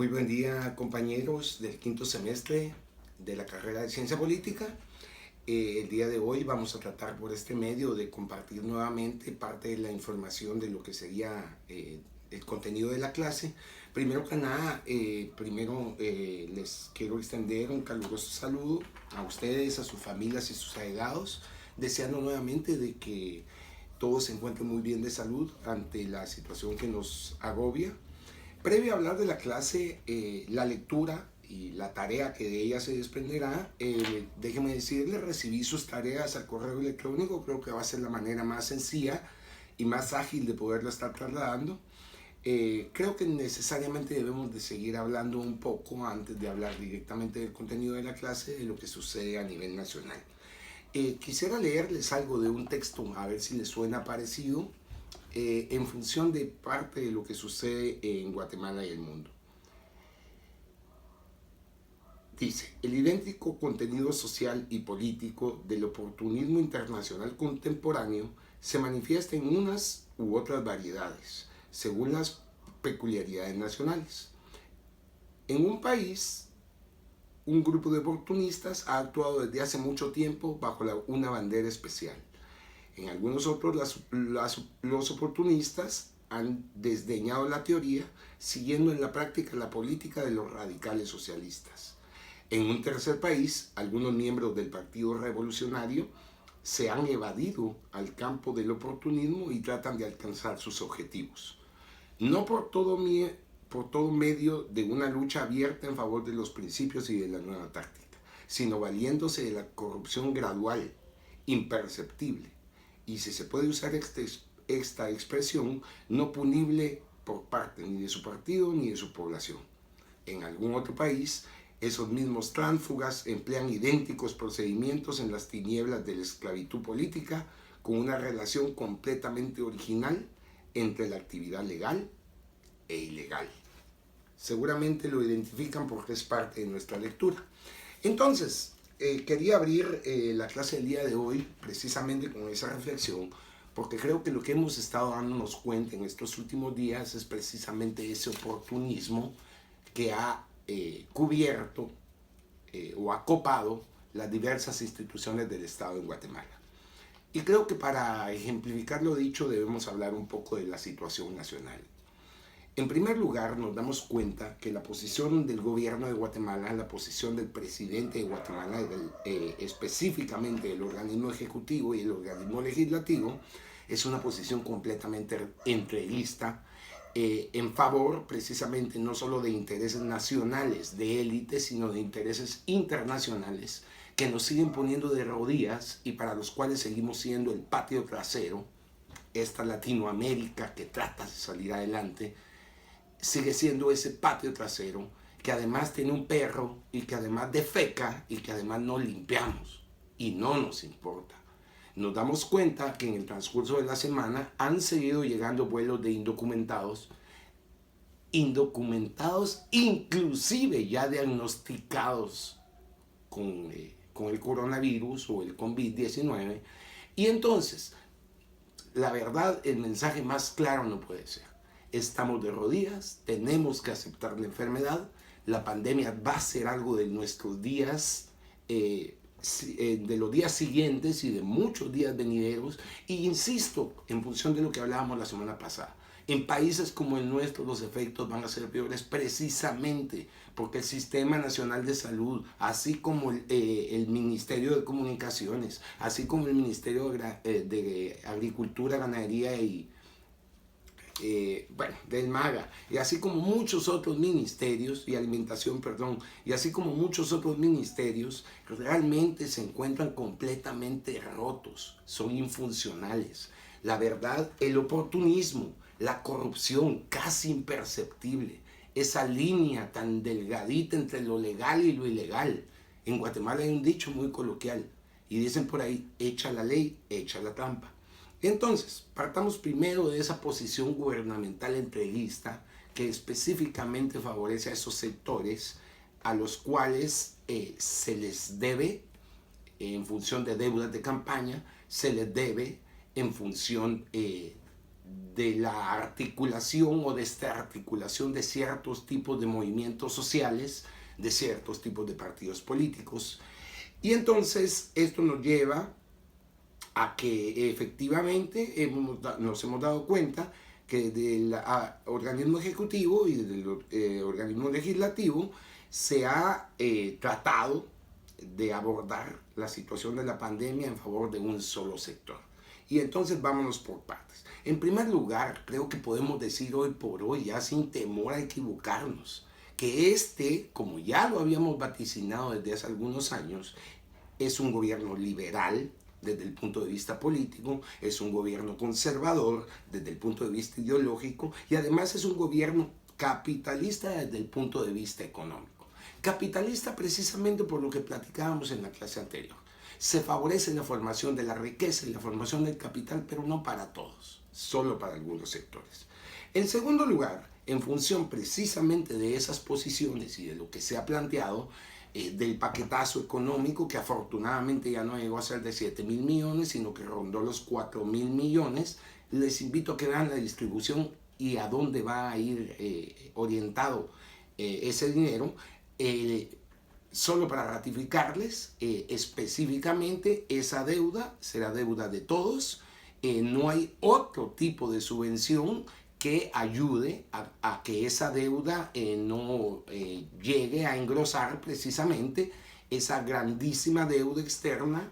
Muy buen día, compañeros del quinto semestre de la carrera de Ciencia Política. El día de hoy vamos a tratar por este medio de compartir nuevamente parte de la información de lo que sería el contenido de la clase. Primero que nada, les quiero extender un caluroso saludo a ustedes, a sus familias y sus allegados, deseando nuevamente de que todos se encuentren muy bien de salud ante la situación que nos agobia. Previo a hablar de la clase, la lectura y la tarea que de ella se desprenderá, déjenme decirles, recibí sus tareas al correo electrónico. Creo que va a ser la manera más sencilla y más ágil de poderla estar trasladando. Creo que necesariamente debemos de seguir hablando un poco antes de hablar directamente del contenido de la clase, de lo que sucede a nivel nacional. Quisiera leerles algo de un texto, a ver si les suena parecido, en función de parte de lo que sucede en Guatemala y el mundo. Dice: el idéntico contenido social y político del oportunismo internacional contemporáneo se manifiesta en unas u otras variedades, según las peculiaridades nacionales. En un país, un grupo de oportunistas ha actuado desde hace mucho tiempo bajo una bandera especial. En algunos otros, los oportunistas han desdeñado la teoría, siguiendo en la práctica la política de los radicales socialistas. En un tercer país, algunos miembros del Partido Revolucionario se han evadido al campo del oportunismo y tratan de alcanzar sus objetivos. No por todo medio de una lucha abierta en favor de los principios y de la nueva táctica, sino valiéndose de la corrupción gradual, imperceptible, y si se puede usar esta expresión, no punible por parte ni de su partido ni de su población. En algún otro país, esos mismos tránsfugas emplean idénticos procedimientos en las tinieblas de la esclavitud política, con una relación completamente original entre la actividad legal e ilegal. Seguramente lo identifican porque es parte de nuestra lectura. Entonces, quería abrir la clase del día de hoy precisamente con esa reflexión, porque creo que lo que hemos estado dándonos cuenta en estos últimos días es precisamente ese oportunismo que ha cubierto o ha copado las diversas instituciones del Estado en Guatemala. Y creo que para ejemplificar lo dicho debemos hablar un poco de la situación nacional. En primer lugar, nos damos cuenta que la posición del gobierno de Guatemala, la posición del presidente de Guatemala, específicamente del organismo ejecutivo y el organismo legislativo, es una posición completamente entreguista, en favor precisamente no solo de intereses nacionales, de élites, sino de intereses internacionales que nos siguen poniendo de rodillas y para los cuales seguimos siendo el patio trasero. Esta Latinoamérica que trata de salir adelante sigue siendo ese patio trasero que además tiene un perro y que además defeca y que además no limpiamos y no nos importa. Nos damos cuenta que en el transcurso de la semana han seguido llegando vuelos de indocumentados inclusive ya diagnosticados con el coronavirus o el COVID-19. Y entonces, la verdad, el mensaje más claro no puede ser: estamos de rodillas, tenemos que aceptar la enfermedad, la pandemia va a ser algo de nuestros días, de los días siguientes y de muchos días venideros. Y insisto, en función de lo que hablábamos la semana pasada, en países como el nuestro los efectos van a ser peores precisamente porque el Sistema Nacional de Salud, así como el Ministerio de Comunicaciones, así como el Ministerio de Agricultura, Ganadería y del MAGA, y así como muchos otros ministerios, y alimentación, perdón, y así como muchos otros ministerios, realmente se encuentran completamente rotos, son infuncionales. La verdad, el oportunismo, la corrupción casi imperceptible, esa línea tan delgadita entre lo legal y lo ilegal. En Guatemala hay un dicho muy coloquial, y dicen por ahí: echa la ley, echa la trampa. Entonces, partamos primero de esa posición gubernamental entreguista que específicamente favorece a esos sectores a los cuales se les debe, en función de deudas de campaña, se les debe en función de la articulación o desarticulación de ciertos tipos de movimientos sociales, de ciertos tipos de partidos políticos. Y entonces esto nos lleva a que efectivamente nos hemos dado cuenta que del organismo ejecutivo y del organismo legislativo se ha tratado de abordar la situación de la pandemia en favor de un solo sector. Y entonces vámonos por partes. En primer lugar, creo que podemos decir hoy por hoy, ya sin temor a equivocarnos, que como ya lo habíamos vaticinado desde hace algunos años, es un gobierno liberal desde el punto de vista político, es un gobierno conservador desde el punto de vista ideológico y además es un gobierno capitalista desde el punto de vista económico. Capitalista precisamente por lo que platicábamos en la clase anterior. Se favorece la formación de la riqueza y la formación del capital, pero no para todos, solo para algunos sectores. En segundo lugar, en función precisamente de esas posiciones y de lo que se ha planteado, del paquetazo económico que afortunadamente ya no llegó a ser de 7.000 millones, sino que rondó los 4.000 millones, les invito a que vean la distribución y a dónde va a ir orientado ese dinero. Solo para ratificarles, específicamente esa deuda será deuda de todos, no hay otro tipo de subvención que ayude a que esa deuda no llegue a engrosar precisamente esa grandísima deuda externa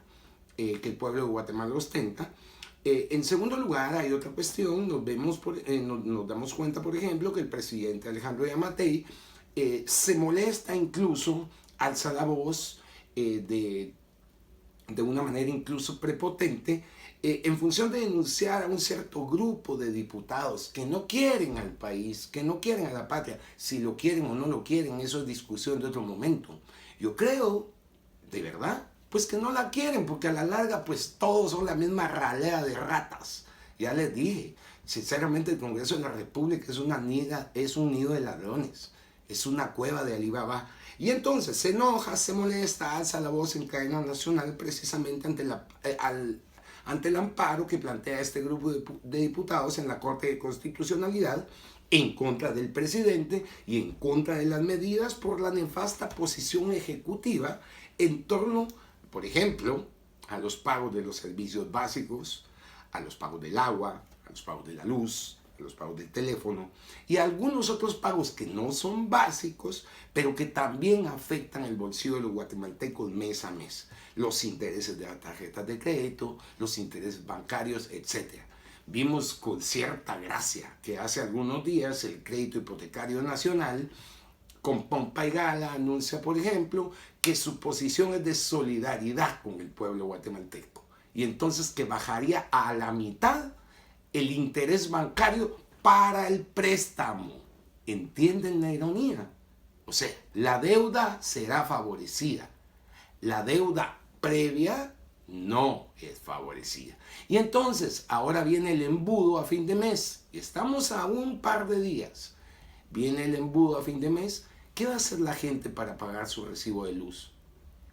que el pueblo de Guatemala ostenta. En segundo lugar, hay otra cuestión, nos damos cuenta, por ejemplo, que el presidente Alejandro Yamatei se molesta incluso, alza la voz de una manera incluso prepotente, en función de denunciar a un cierto grupo de diputados que no quieren al país, que no quieren a la patria. Si lo quieren o no lo quieren, eso es discusión de otro momento. Yo creo, de verdad, pues que no la quieren, porque a la larga, pues todos son la misma ralea de ratas. Ya les dije, sinceramente el Congreso de la República es un nido de ladrones, es una cueva de Alibaba. Y entonces se enoja, se molesta, alza la voz en cadena nacional precisamente ante el amparo que plantea este grupo de diputados en la Corte de Constitucionalidad en contra del presidente y en contra de las medidas por la nefasta posición ejecutiva en torno, por ejemplo, a los pagos de los servicios básicos, a los pagos del agua, a los pagos de la luz, a los pagos del teléfono y a algunos otros pagos que no son básicos, pero que también afectan el bolsillo de los guatemaltecos mes a mes. Los intereses de las tarjetas de crédito, los intereses bancarios, etc. Vimos con cierta gracia que hace algunos días el Crédito Hipotecario Nacional, con pompa y gala, anuncia, por ejemplo, que su posición es de solidaridad con el pueblo guatemalteco. Y entonces que bajaría a la mitad el interés bancario para el préstamo. ¿Entienden la ironía? O sea, la deuda será favorecida. La deuda previa no es favorecida. Y entonces, ahora viene el embudo a fin de mes. Estamos a un par de días. Viene el embudo a fin de mes. ¿Qué va a hacer la gente para pagar su recibo de luz?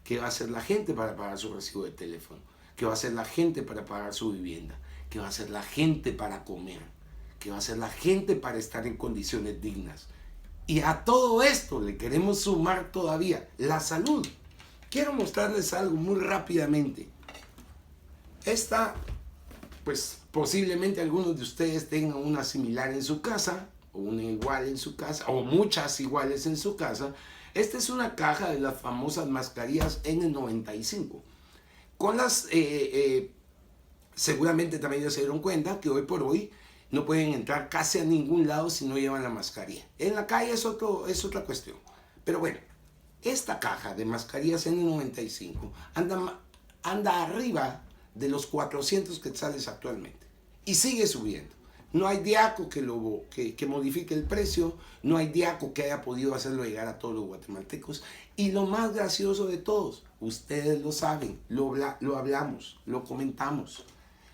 ¿Qué va a hacer la gente para pagar su recibo de teléfono? ¿Qué va a hacer la gente para pagar su vivienda? ¿Qué va a hacer la gente para comer? ¿Qué va a hacer la gente para estar en condiciones dignas? Y a todo esto le queremos sumar todavía la salud. Quiero mostrarles algo muy rápidamente. Esta, pues posiblemente algunos de ustedes tengan una similar en su casa, o una igual en su casa, o muchas iguales en su casa. Esta es una caja de las famosas mascarillas N95. Con las, seguramente también ya se dieron cuenta que hoy por hoy no pueden entrar casi a ningún lado si no llevan la mascarilla. En la calle es otra cuestión. Pero bueno, esta caja de mascarillas N95 anda arriba de los 400 quetzales actualmente. Y sigue subiendo. No hay diaco que modifique el precio, no hay diaco que haya podido hacerlo llegar a todos los guatemaltecos. Y lo más gracioso de todos, ustedes lo saben, lo hablamos, lo comentamos.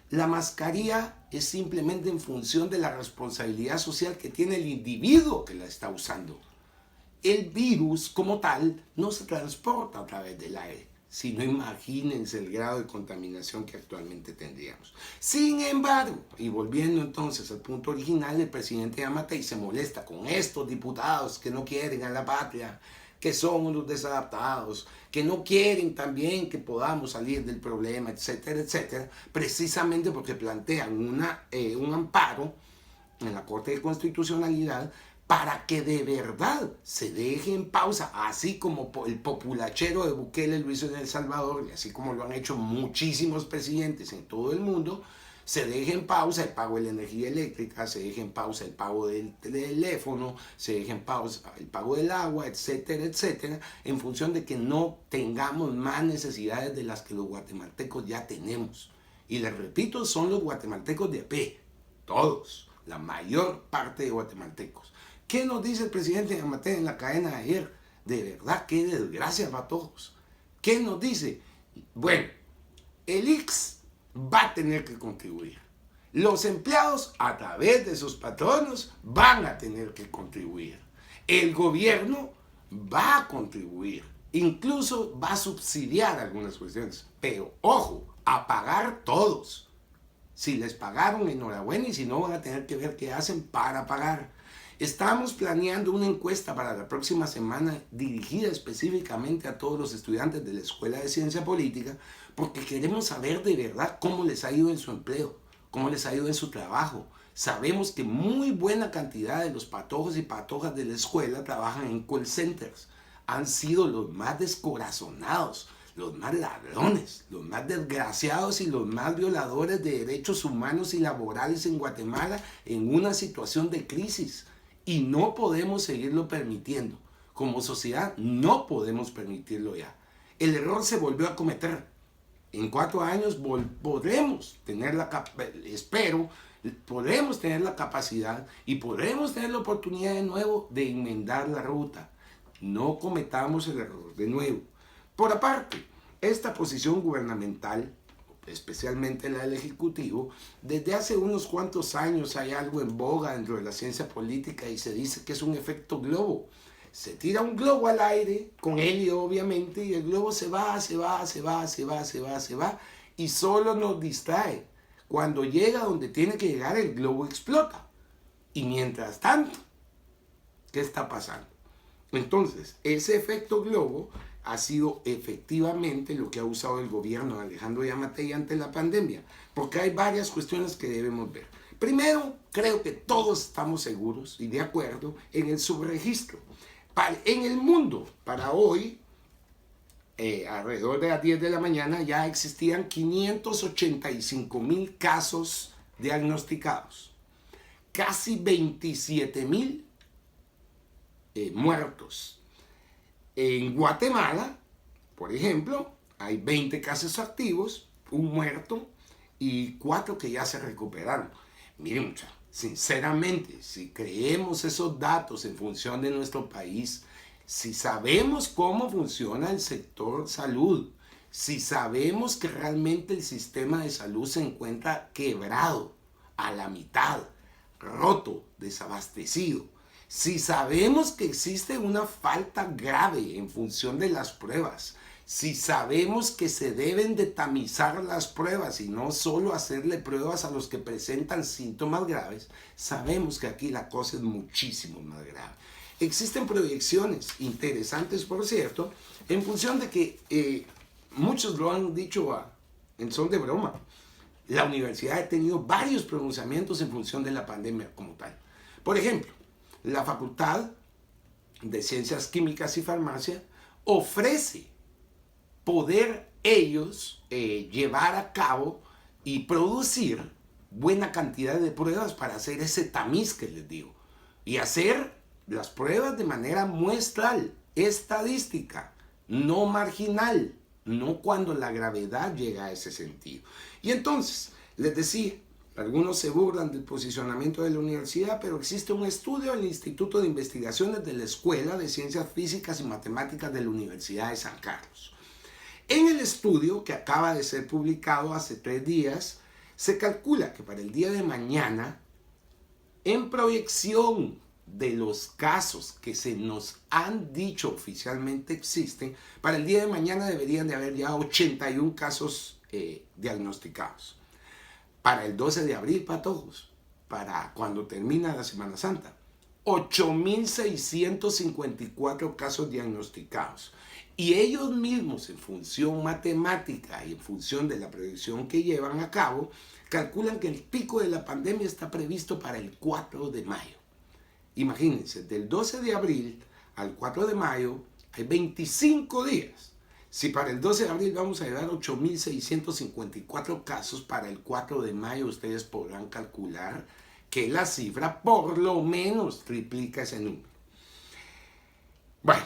La mascarilla es simplemente en función de la responsabilidad social que tiene el individuo que la está usando. El virus como tal no se transporta a través del aire, Si no, imagínense el grado de contaminación que actualmente tendríamos. Sin embargo, y volviendo entonces al punto original, el presidente Yamatei se molesta con estos diputados que no quieren a la patria, que son unos desadaptados, que no quieren también que podamos salir del problema, etcétera, etcétera, precisamente porque plantean un amparo en la Corte de Constitucionalidad para que de verdad se deje en pausa, así como el populachero de Bukele lo hizo en El Salvador, y así como lo han hecho muchísimos presidentes en todo el mundo, se deje en pausa el pago de la energía eléctrica, se deje en pausa el pago del teléfono, se deje en pausa el pago del agua, etcétera, etcétera, en función de que no tengamos más necesidades de las que los guatemaltecos ya tenemos. Y les repito, son los guatemaltecos de a pie, todos, la mayor parte de guatemaltecos. ¿Qué nos dice el presidente Yamatei en la cadena de ayer? De verdad, qué desgracia para todos. ¿Qué nos dice? Bueno, el IX va a tener que contribuir. Los empleados, a través de sus patronos, van a tener que contribuir. El gobierno va a contribuir. Incluso va a subsidiar algunas cuestiones. Pero, ojo, a pagar todos. Si les pagaron, enhorabuena, y si no, van a tener que ver qué hacen para pagar. Estamos planeando una encuesta para la próxima semana dirigida específicamente a todos los estudiantes de la Escuela de Ciencia Política, porque queremos saber de verdad cómo les ha ido en su empleo, cómo les ha ido en su trabajo. Sabemos que muy buena cantidad de los patojos y patojas de la escuela trabajan en call centers. Han sido los más descorazonados, los más ladrones, los más desgraciados y los más violadores de derechos humanos y laborales en Guatemala en una situación de crisis. Y no podemos seguirlo permitiendo. Como sociedad no podemos permitirlo ya. El error se volvió a cometer. En 4 años podremos tener podremos tener la capacidad y podremos tener la oportunidad de nuevo de enmendar la ruta. No cometamos el error de nuevo. Por aparte, esta posición gubernamental, especialmente la del Ejecutivo, desde hace unos cuantos años hay algo en boga dentro de la ciencia política y se dice que es un efecto globo. Se tira un globo al aire, con helio obviamente, y el globo se va y solo nos distrae. Cuando llega donde tiene que llegar, el globo explota. Y mientras tanto, ¿qué está pasando? Entonces, ese efecto globo ha sido efectivamente lo que ha usado el gobierno de Alejandro Yamatei ante la pandemia, porque hay varias cuestiones que debemos ver. Primero, creo que todos estamos seguros y de acuerdo en el subregistro. En el mundo, para hoy, alrededor de las 10 de la mañana, ya existían 585,000 casos diagnosticados, casi 27,000 muertos. En Guatemala, por ejemplo, hay 20 casos activos, 1 muerto y 4 que ya se recuperaron. Miren, sinceramente, si creemos esos datos en función de nuestro país, si sabemos cómo funciona el sector salud, si sabemos que realmente el sistema de salud se encuentra quebrado, a la mitad, roto, desabastecido, si sabemos que existe una falta grave en función de las pruebas, si sabemos que se deben de tamizar las pruebas y no solo hacerle pruebas a los que presentan síntomas graves, sabemos que aquí la cosa es muchísimo más grave. Existen proyecciones interesantes, por cierto, en función de que muchos lo han dicho en son de broma. La universidad ha tenido varios pronunciamientos en función de la pandemia como tal. Por ejemplo, la Facultad de Ciencias Químicas y Farmacia ofrece poder ellos llevar a cabo y producir buena cantidad de pruebas para hacer ese tamiz que les digo. Y hacer las pruebas de manera muestral, estadística, no marginal, no cuando la gravedad llega a ese sentido. Y entonces, les decía, algunos se burlan del posicionamiento de la universidad, pero existe un estudio del Instituto de Investigaciones de la Escuela de Ciencias Físicas y Matemáticas de la Universidad de San Carlos. En el estudio, que acaba de ser publicado hace 3 días, se calcula que para el día de mañana, en proyección de los casos que se nos han dicho oficialmente existen, para el día de mañana deberían de haber ya 81 casos diagnosticados. Para el 12 de abril, patojos, para cuando termina la Semana Santa, 8.654 casos diagnosticados. Y ellos mismos, en función matemática y en función de la predicción que llevan a cabo, calculan que el pico de la pandemia está previsto para el 4 de mayo. Imagínense, del 12 de abril al 4 de mayo hay 25 días. Si para el 12 de abril vamos a llevar 8.654 casos, para el 4 de mayo ustedes podrán calcular que la cifra por lo menos triplica ese número. Bueno,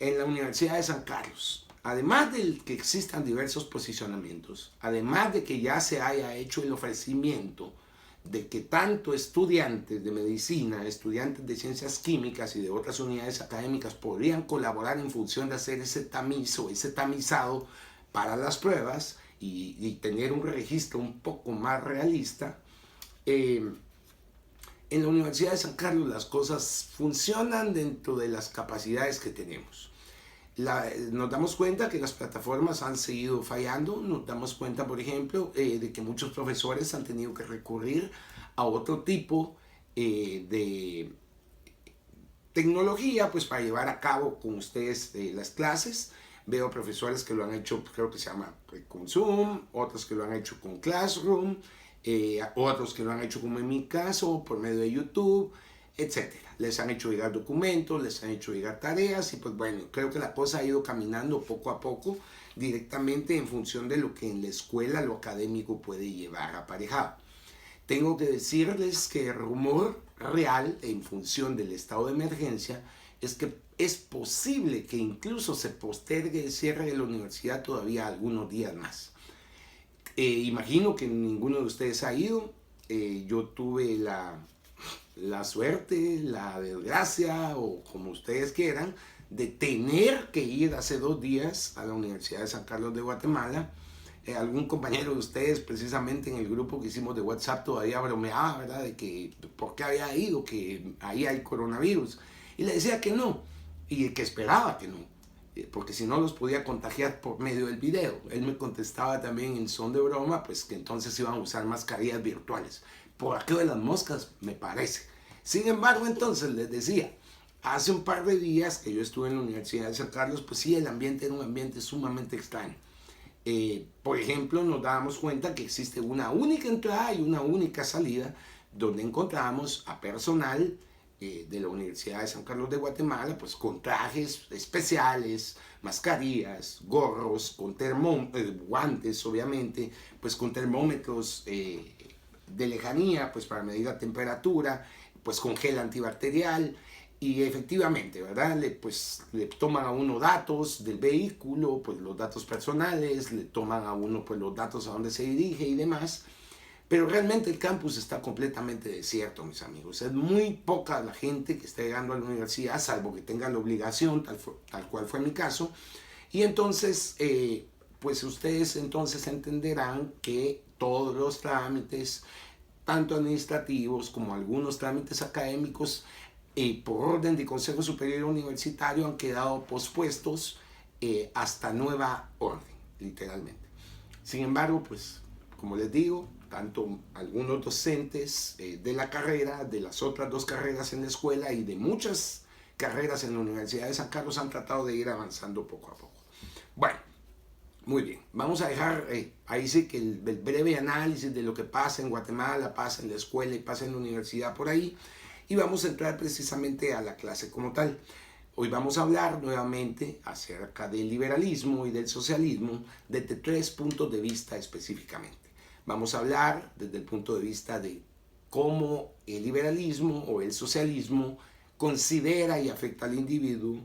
en la Universidad de San Carlos, además de que existan diversos posicionamientos, además de que ya se haya hecho el ofrecimiento de que tanto estudiantes de medicina, estudiantes de ciencias químicas y de otras unidades académicas podrían colaborar en función de hacer ese tamizo, ese tamizado para las pruebas y tener un registro un poco más realista, en la Universidad de San Carlos las cosas funcionan dentro de las capacidades que tenemos. Nos damos cuenta que las plataformas han seguido fallando, nos damos cuenta, por ejemplo, de que muchos profesores han tenido que recurrir a otro tipo de tecnología pues para llevar a cabo con ustedes las clases. Veo profesores que lo han hecho, creo que se llama con Zoom, otros que lo han hecho con Classroom, otros que lo han hecho como en mi caso, por medio de YouTube, etcétera. Les han hecho llegar documentos, les han hecho llegar tareas y pues bueno, creo que la cosa ha ido caminando poco a poco directamente en función de lo que en la escuela lo académico puede llevar aparejado. Tengo que decirles que el rumor real en función del estado de emergencia es que es posible que incluso se postergue el cierre de la universidad todavía algunos días más. Imagino que ninguno de ustedes ha ido. Yo tuve la suerte, la desgracia o como ustedes quieran, de tener que ir hace 2 días a la Universidad de San Carlos de Guatemala. Algún compañero de ustedes, precisamente en el grupo que hicimos de WhatsApp, todavía bromeaba, ¿verdad?, de que por qué había ido, que ahí hay coronavirus. Y le decía que no, y que esperaba que no, porque si no los podía contagiar por medio del video. Él me contestaba también en son de broma, pues que entonces iban a usar mascarillas virtuales. Por aquello de las moscas, me parece. Sin embargo, entonces les decía, hace un par de días que yo estuve en la Universidad de San Carlos, pues sí, el ambiente era un ambiente sumamente extraño. Por ejemplo, nos dábamos cuenta que existe una única entrada y una única salida, donde encontramos a personal de la Universidad de San Carlos de Guatemala, pues con trajes especiales, mascarillas, gorros, con guantes, obviamente, pues con termómetros de lejanía, pues para medir la temperatura, pues con gel antibacterial. Y efectivamente, ¿verdad? Le toman a uno datos del vehículo, pues los datos personales, le toman a uno pues los datos a dónde se dirige y demás. Pero realmente el campus está completamente desierto, mis amigos. Es muy poca la gente que está llegando a la universidad, salvo que tenga la obligación, tal cual fue mi caso. Y entonces, pues ustedes entonces entenderán que todos los trámites, tanto administrativos como algunos trámites académicos, por orden de Consejo Superior Universitario, han quedado pospuestos hasta nueva orden, literalmente. Sin embargo, pues, como les digo, tanto algunos docentes de la carrera, de las otras 2 carreras en la escuela y de muchas carreras en la Universidad de San Carlos han tratado de ir avanzando poco a poco. Bueno, muy bien, vamos a dejar ahí sí que el breve análisis de lo que pasa en Guatemala, pasa en la escuela y pasa en la universidad por ahí. Y vamos a entrar precisamente a la clase como tal. Hoy vamos a hablar nuevamente acerca del liberalismo y del socialismo desde 3 puntos de vista específicamente. Vamos a hablar desde el punto de vista de cómo el liberalismo o el socialismo considera y afecta al individuo,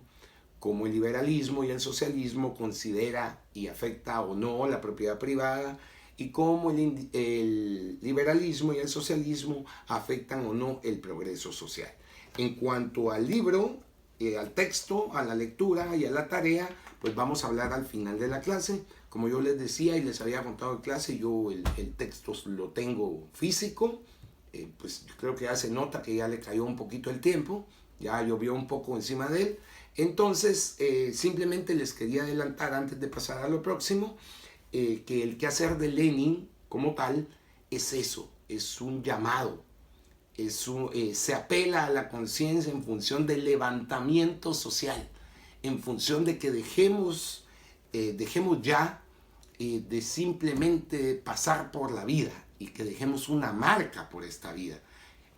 cómo el liberalismo y el socialismo considera y afecta o no la propiedad privada, y cómo el liberalismo y el socialismo afectan o no el progreso social. En cuanto al libro, al texto, a la lectura y a la tarea, pues vamos a hablar al final de la clase. Como yo les decía y les había contado en clase, yo el texto lo tengo físico, pues creo que ya se nota que ya le cayó un poquito el tiempo, ya llovió un poco encima de él. Entonces, simplemente les quería adelantar antes de pasar a lo próximo, que el quehacer de Lenin como tal es eso, es un llamado, se apela a la conciencia en función del levantamiento social, en función de que dejemos ya de simplemente pasar por la vida y que dejemos una marca por esta vida.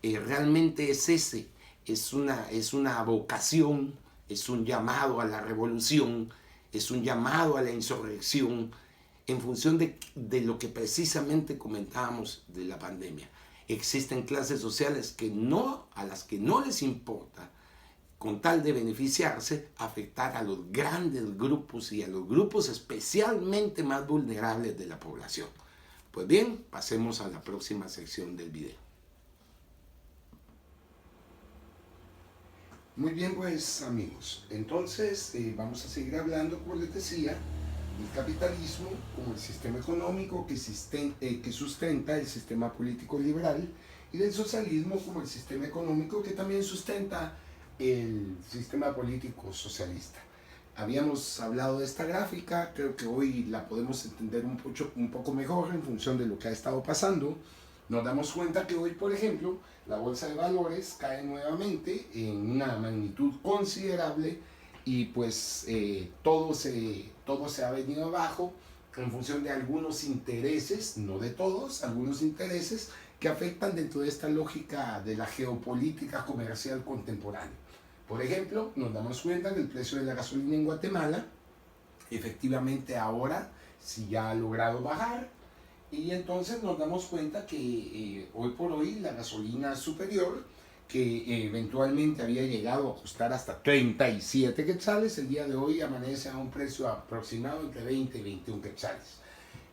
Realmente es una vocación, es un llamado a la revolución, es un llamado a la insurrección en función de lo que precisamente comentábamos de la pandemia. Existen clases sociales a las que no les importa, con tal de beneficiarse, afectar a los grandes grupos y a los grupos especialmente más vulnerables de la población. Pues bien, pasemos a la próxima sección del video. Muy bien, pues amigos, entonces vamos a seguir hablando, como les decía, del capitalismo como el sistema económico que sustenta el sistema político liberal, y del socialismo como el sistema económico que también sustenta el sistema político socialista. Habíamos hablado de esta gráfica, creo que hoy la podemos entender un poco mejor en función de lo que ha estado pasando. Nos damos cuenta que hoy, por ejemplo, la bolsa de valores cae nuevamente en una magnitud considerable y pues todo se ha venido abajo en función de algunos intereses, no de todos, algunos intereses que afectan dentro de esta lógica de la geopolítica comercial contemporánea. Por ejemplo, nos damos cuenta que el precio de la gasolina en Guatemala efectivamente ahora sí ya ha logrado bajar, y entonces nos damos cuenta que hoy por hoy la gasolina superior, que eventualmente había llegado a costar hasta 37 quetzales, el día de hoy amanece a un precio aproximado entre 20 y 21 quetzales.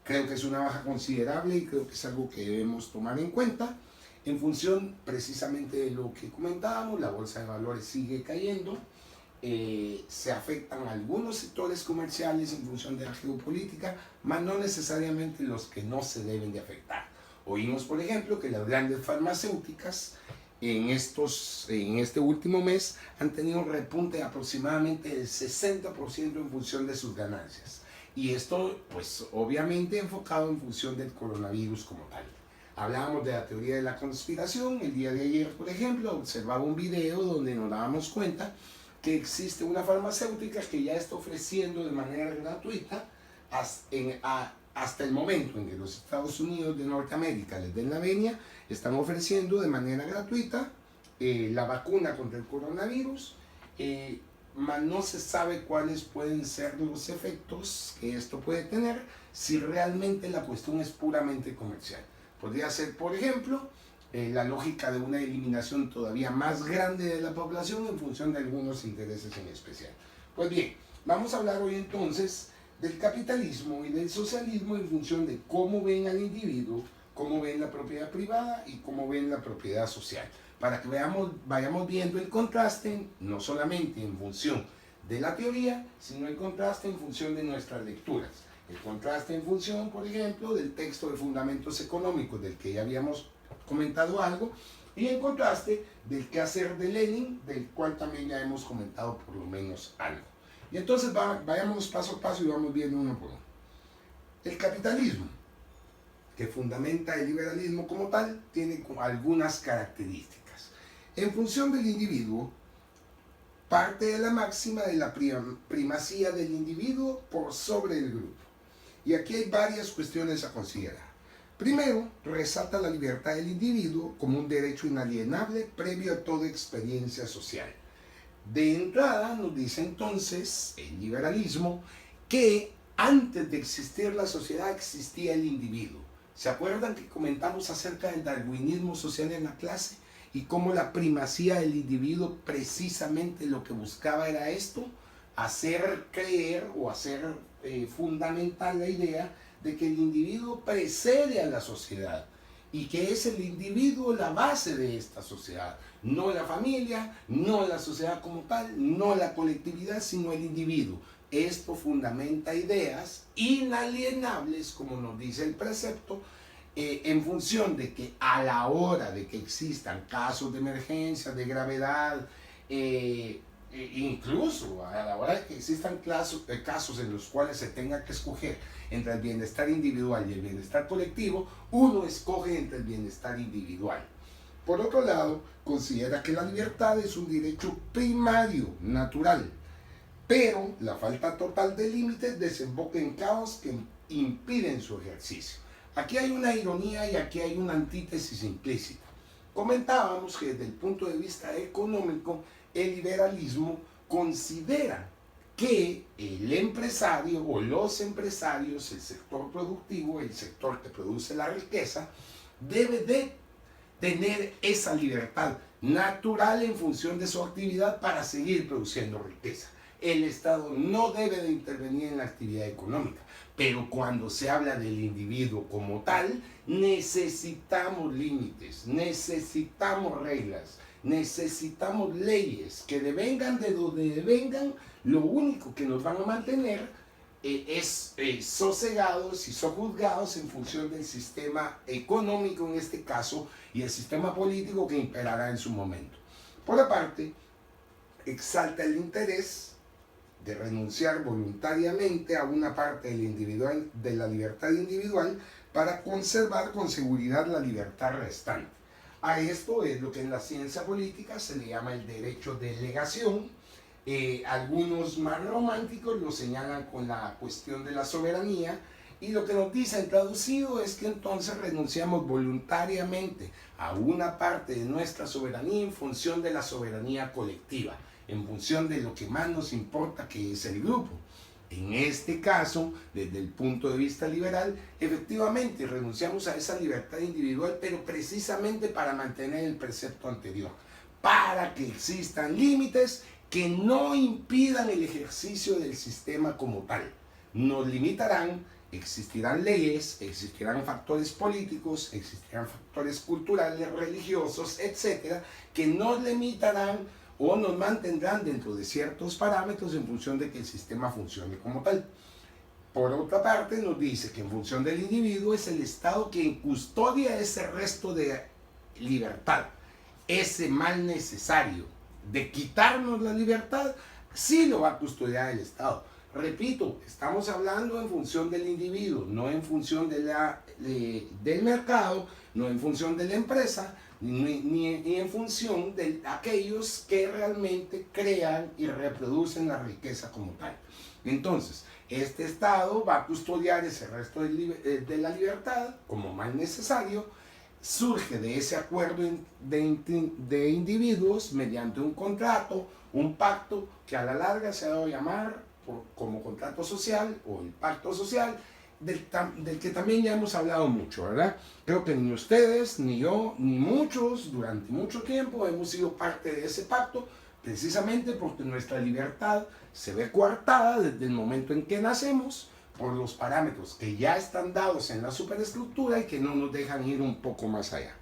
Creo que es una baja considerable y creo que es algo que debemos tomar en cuenta en función precisamente de lo que comentábamos. La bolsa de valores sigue cayendo, se afectan algunos sectores comerciales en función de la geopolítica, mas no necesariamente los que no se deben de afectar. Oímos, por ejemplo, que las grandes farmacéuticas en este último mes han tenido un repunte de aproximadamente del 60% en función de sus ganancias. Y esto, pues, obviamente enfocado en función del coronavirus como tal. Hablábamos de la teoría de la conspiración. El día de ayer, por ejemplo, observaba un video donde nos dábamos cuenta que existe una farmacéutica que ya está ofreciendo de manera gratuita hasta el momento en que los Estados Unidos de Norteamérica les den la venia, están ofreciendo de manera gratuita la vacuna contra el coronavirus, mas no se sabe cuáles pueden ser los efectos que esto puede tener si realmente la cuestión es puramente comercial. Podría ser, por ejemplo, la lógica de una eliminación todavía más grande de la población en función de algunos intereses en especial. Pues bien, vamos a hablar hoy entonces del capitalismo y del socialismo en función de cómo ven al individuo, cómo ven la propiedad privada y cómo ven la propiedad social, para que vayamos viendo el contraste, no solamente en función de la teoría, sino el contraste en función de nuestras lecturas. El contraste en función, por ejemplo, del texto de Fundamentos Económicos, del que ya habíamos comentado algo, y en contraste del quehacer de Lenin, del cual también ya hemos comentado por lo menos algo. Y entonces vayamos paso a paso y vamos viendo uno por uno. El capitalismo, que fundamenta el liberalismo como tal, tiene algunas características. En función del individuo, parte de la máxima de la primacía del individuo por sobre el grupo. Y aquí hay varias cuestiones a considerar. Primero, resalta la libertad del individuo como un derecho inalienable previo a toda experiencia social. De entrada nos dice entonces el liberalismo que antes de existir la sociedad existía el individuo. ¿Se acuerdan que comentamos acerca del darwinismo social en la clase? Y cómo la primacía del individuo precisamente lo que buscaba era esto, hacer creer o hacer fundamental la idea de que el individuo precede a la sociedad y que es el individuo la base de esta sociedad, no la familia, no la sociedad como tal, no la colectividad, sino el individuo. Esto fundamenta ideas inalienables, como nos dice el precepto, en función de que a la hora de que existan casos de emergencia, de gravedad, Incluso a la hora de que existan casos en los cuales se tenga que escoger entre el bienestar individual y el bienestar colectivo, uno escoge entre el bienestar individual. Por otro lado, considera que la libertad es un derecho primario, natural, pero la falta total de límites desemboca en caos que impiden su ejercicio. Aquí hay una ironía y aquí hay una antítesis implícita. Comentábamos que desde el punto de vista económico, el liberalismo considera que el empresario o los empresarios, el sector productivo, el sector que produce la riqueza, debe de tener esa libertad natural en función de su actividad para seguir produciendo riqueza. El Estado no debe de intervenir en la actividad económica, pero cuando se habla del individuo como tal, necesitamos límites, necesitamos reglas, necesitamos leyes que devengan de donde devengan. Lo único que nos van a mantener es sosegados y sojuzgados en función del sistema económico en este caso y el sistema político que imperará en su momento. Por aparte, exalta el interés de renunciar voluntariamente a una parte de la libertad individual para conservar con seguridad la libertad restante. A esto es lo que en la ciencia política se le llama el derecho de legación. Algunos más románticos lo señalan con la cuestión de la soberanía, y lo que nos dicen traducido es que entonces renunciamos voluntariamente a una parte de nuestra soberanía en función de la soberanía colectiva, en función de lo que más nos importa, que es el grupo. En este caso, desde el punto de vista liberal, efectivamente renunciamos a esa libertad individual, pero precisamente para mantener el precepto anterior, para que existan límites que no impidan el ejercicio del sistema como tal. Nos limitarán, existirán leyes, existirán factores políticos, existirán factores culturales, religiosos, etcétera, que nos limitarán o nos mantendrán dentro de ciertos parámetros en función de que el sistema funcione como tal. Por otra parte, nos dice que en función del individuo es el Estado quien custodia ese resto de libertad, ese mal necesario de quitarnos la libertad, sí lo va a custodiar el Estado. Repito, estamos hablando en función del individuo, no en función del mercado, no en función de la empresa, ni en función de aquellos que realmente crean y reproducen la riqueza como tal. Entonces, este Estado va a custodiar ese resto de la libertad como mal necesario. Surge de ese acuerdo de individuos mediante un contrato, un pacto que a la larga se ha dado a llamar como contrato social o el pacto social, del que también ya hemos hablado mucho, ¿verdad? Creo que ni ustedes, ni yo, ni muchos durante mucho tiempo hemos sido parte de ese pacto, precisamente porque nuestra libertad se ve coartada desde el momento en que nacemos por los parámetros que ya están dados en la superestructura y que no nos dejan ir un poco más allá.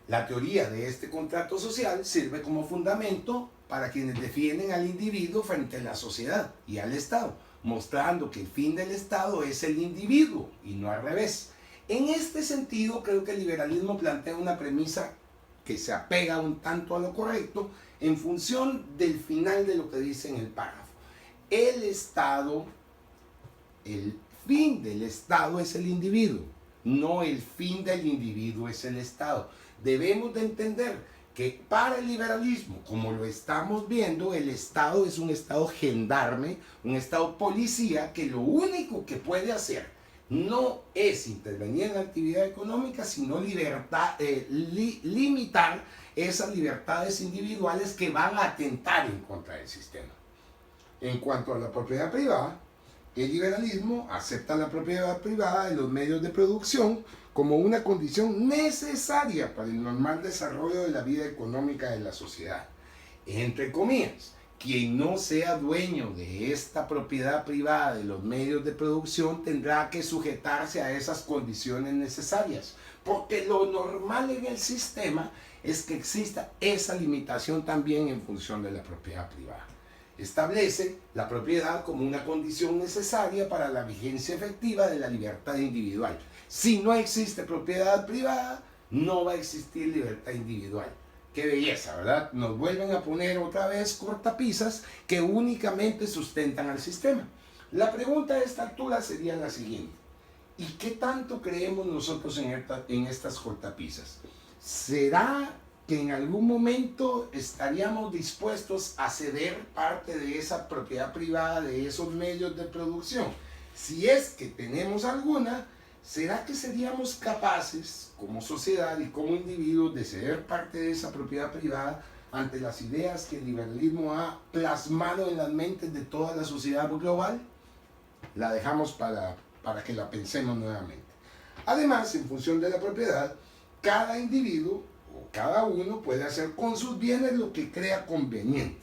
La teoría de este contrato social sirve como fundamento para quienes defienden al individuo frente a la sociedad y al Estado, mostrando que el fin del Estado es el individuo y no al revés. En este sentido, creo que el liberalismo plantea una premisa que se apega un tanto a lo correcto en función del final de lo que dice en el párrafo. El Estado, el fin del Estado es el individuo, no el fin del individuo es el Estado. Debemos de entender que para el liberalismo, como lo estamos viendo, el Estado es un Estado gendarme, un Estado policía, que lo único que puede hacer no es intervenir en la actividad económica, sino limitar esas libertades individuales que van a atentar en contra del sistema. En cuanto a la propiedad privada, el liberalismo acepta la propiedad privada de los medios de producción como una condición necesaria para el normal desarrollo de la vida económica de la sociedad. Entre comillas, quien no sea dueño de esta propiedad privada de los medios de producción tendrá que sujetarse a esas condiciones necesarias, porque lo normal en el sistema es que exista esa limitación también en función de la propiedad privada. Establece la propiedad como una condición necesaria para la vigencia efectiva de la libertad individual. Si no existe propiedad privada, no va a existir libertad individual. Qué belleza, ¿verdad? Nos vuelven a poner otra vez cortapisas que únicamente sustentan al sistema. La pregunta a esta altura sería la siguiente. ¿Y qué tanto creemos nosotros en estas cortapisas? ¿Será que en algún momento estaríamos dispuestos a ceder parte de esa propiedad privada, de esos medios de producción? Si es que tenemos alguna, ¿será que seríamos capaces como sociedad y como individuos de ceder parte de esa propiedad privada ante las ideas que el liberalismo ha plasmado en las mentes de toda la sociedad global? La dejamos para que la pensemos nuevamente. Además, en función de la propiedad, cada individuo o cada uno puede hacer con sus bienes lo que crea conveniente,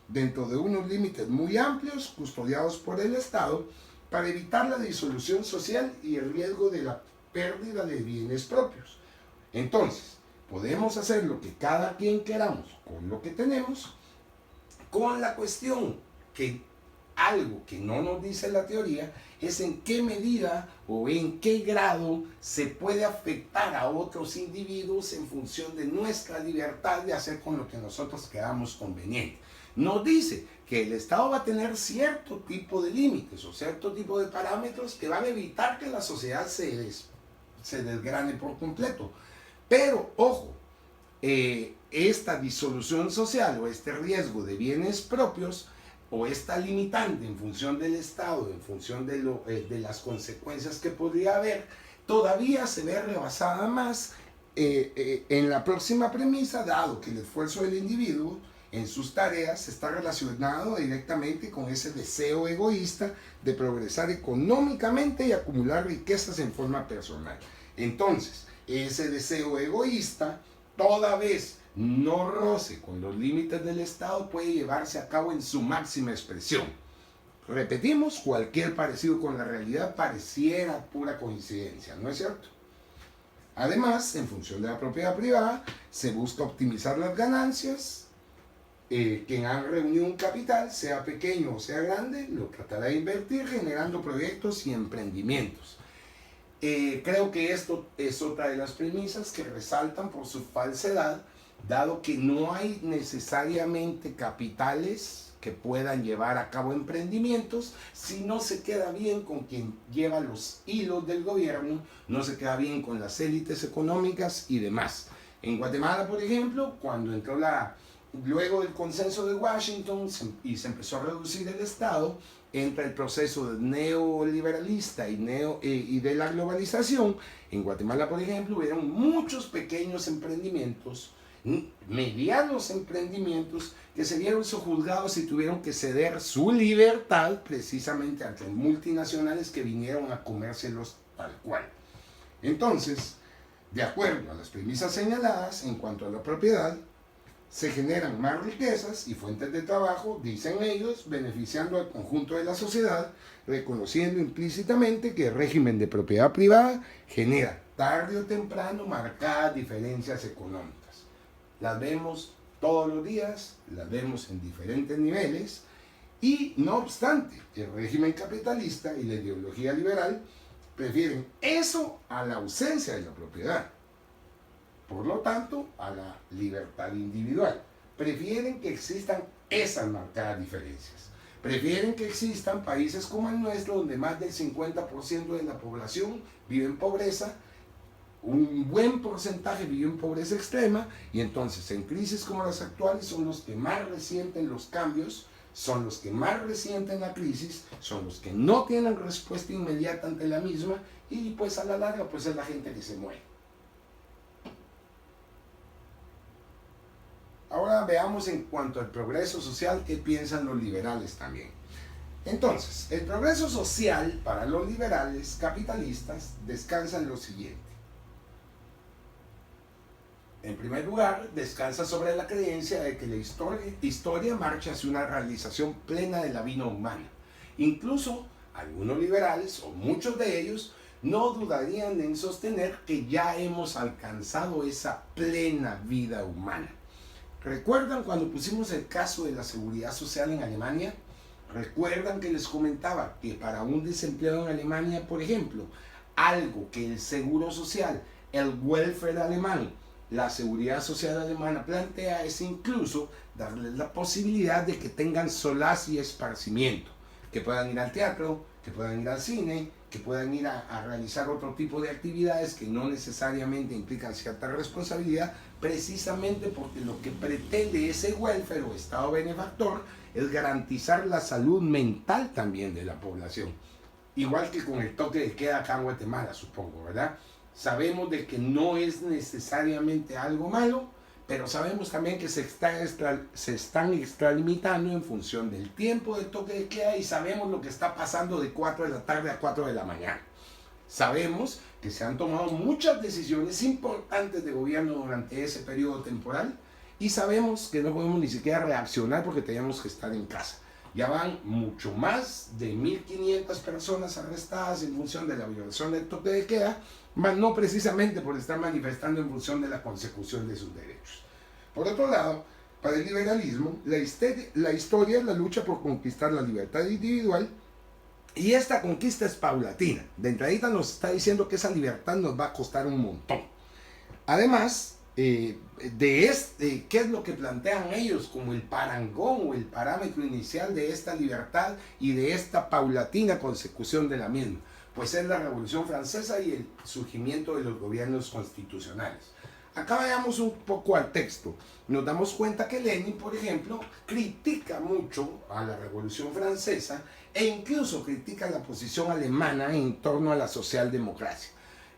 dentro de unos límites muy amplios, custodiados por el Estado, para evitar la disolución social y el riesgo de la pérdida de bienes propios. Entonces, podemos hacer lo que cada quien queramos con lo que tenemos, con la cuestión que algo que no nos dice la teoría es en qué medida o en qué grado se puede afectar a otros individuos en función de nuestra libertad de hacer con lo que nosotros queramos conveniente. Nos dice que el Estado va a tener cierto tipo de límites o cierto tipo de parámetros que van a evitar que la sociedad se desgrane por completo. Pero, ojo, esta disolución social o este riesgo de bienes propios o esta limitante en función del Estado, en función de las consecuencias que podría haber, todavía se ve rebasada más en la próxima premisa, dado que el esfuerzo del individuo en sus tareas está relacionado directamente con ese deseo egoísta de progresar económicamente y acumular riquezas en forma personal. Entonces, ese deseo egoísta, toda vez no roce con los límites del Estado, puede llevarse a cabo en su máxima expresión. Repetimos, cualquier parecido con la realidad pareciera pura coincidencia, ¿no es cierto? Además, en función de la propiedad privada, se busca optimizar las ganancias. Quien ha reunido un capital, sea pequeño o sea grande, lo tratará de invertir generando proyectos y emprendimientos. Creo que esto es otra de las premisas que resaltan por su falsedad, dado que no hay necesariamente capitales que puedan llevar a cabo emprendimientos si no se queda bien con quien lleva los hilos del gobierno, no se queda bien con las élites económicas y demás. En Guatemala, por ejemplo, cuando entró luego del consenso de Washington y se empezó a reducir el Estado, entra el proceso neoliberalista y de la globalización. En Guatemala, por ejemplo, hubieron muchos pequeños emprendimientos, medianos emprendimientos, que se vieron sojuzgados y tuvieron que ceder su libertad precisamente ante multinacionales que vinieron a comérselos tal cual. Entonces, de acuerdo a las premisas señaladas en cuanto a la propiedad, se generan más riquezas y fuentes de trabajo, dicen ellos, beneficiando al conjunto de la sociedad, reconociendo implícitamente que el régimen de propiedad privada genera tarde o temprano marcadas diferencias económicas. Las vemos todos los días, las vemos en diferentes niveles y no obstante, el régimen capitalista y la ideología liberal prefieren eso a la ausencia de la propiedad. Por lo tanto, a la libertad individual. Prefieren que existan esas marcadas diferencias. Prefieren que existan países como el nuestro, donde más del 50% de la población vive en pobreza, un buen porcentaje vive en pobreza extrema, y entonces en crisis como las actuales son los que más resienten los cambios, son los que más resienten la crisis, son los que no tienen respuesta inmediata ante la misma, y pues a la larga pues es la gente que se muere. Ahora veamos en cuanto al progreso social qué piensan los liberales también. Entonces, el progreso social para los liberales capitalistas descansa en lo siguiente. En primer lugar, descansa sobre la creencia de que la historia marcha hacia una realización plena de la vida humana. Incluso algunos liberales, o muchos de ellos, no dudarían en sostener que ya hemos alcanzado esa plena vida humana. ¿Recuerdan cuando pusimos el caso de la seguridad social en Alemania? ¿Recuerdan que les comentaba que para un desempleado en Alemania, por ejemplo, algo que el seguro social, el welfare alemán, la seguridad social alemana plantea es incluso darles la posibilidad de que tengan solaz y esparcimiento, que puedan ir al teatro, que puedan ir al cine, que puedan ir a realizar otro tipo de actividades que no necesariamente implican cierta responsabilidad, precisamente porque lo que pretende ese welfare o estado benefactor es garantizar la salud mental también de la población. Igual que con el toque de queda acá en Guatemala, supongo, ¿verdad? Sabemos de que no es necesariamente algo malo, pero sabemos también que se están extralimitando en función del tiempo de toque de queda y sabemos lo que está pasando de 4 de la tarde a 4 de la mañana. Sabemos que se han tomado muchas decisiones importantes de gobierno durante ese periodo temporal y sabemos que no podemos ni siquiera reaccionar porque tenemos que estar en casa. Ya van mucho más de 1.500 personas arrestadas en función de la violación del toque de queda, mas no precisamente por estar manifestando en función de la consecución de sus derechos. Por otro lado, para el liberalismo, la historia es la lucha por conquistar la libertad individual y esta conquista es paulatina. De entradita nos está diciendo que esa libertad nos va a costar un montón. Además, ¿qué es lo que plantean ellos como el parangón o el parámetro inicial de esta libertad y de esta paulatina consecución de la misma? Pues es la Revolución Francesa y el surgimiento de los gobiernos constitucionales. Acá vayamos un poco al texto. Nos damos cuenta que Lenin, por ejemplo, critica mucho a la Revolución Francesa e incluso critica la posición alemana en torno a la socialdemocracia.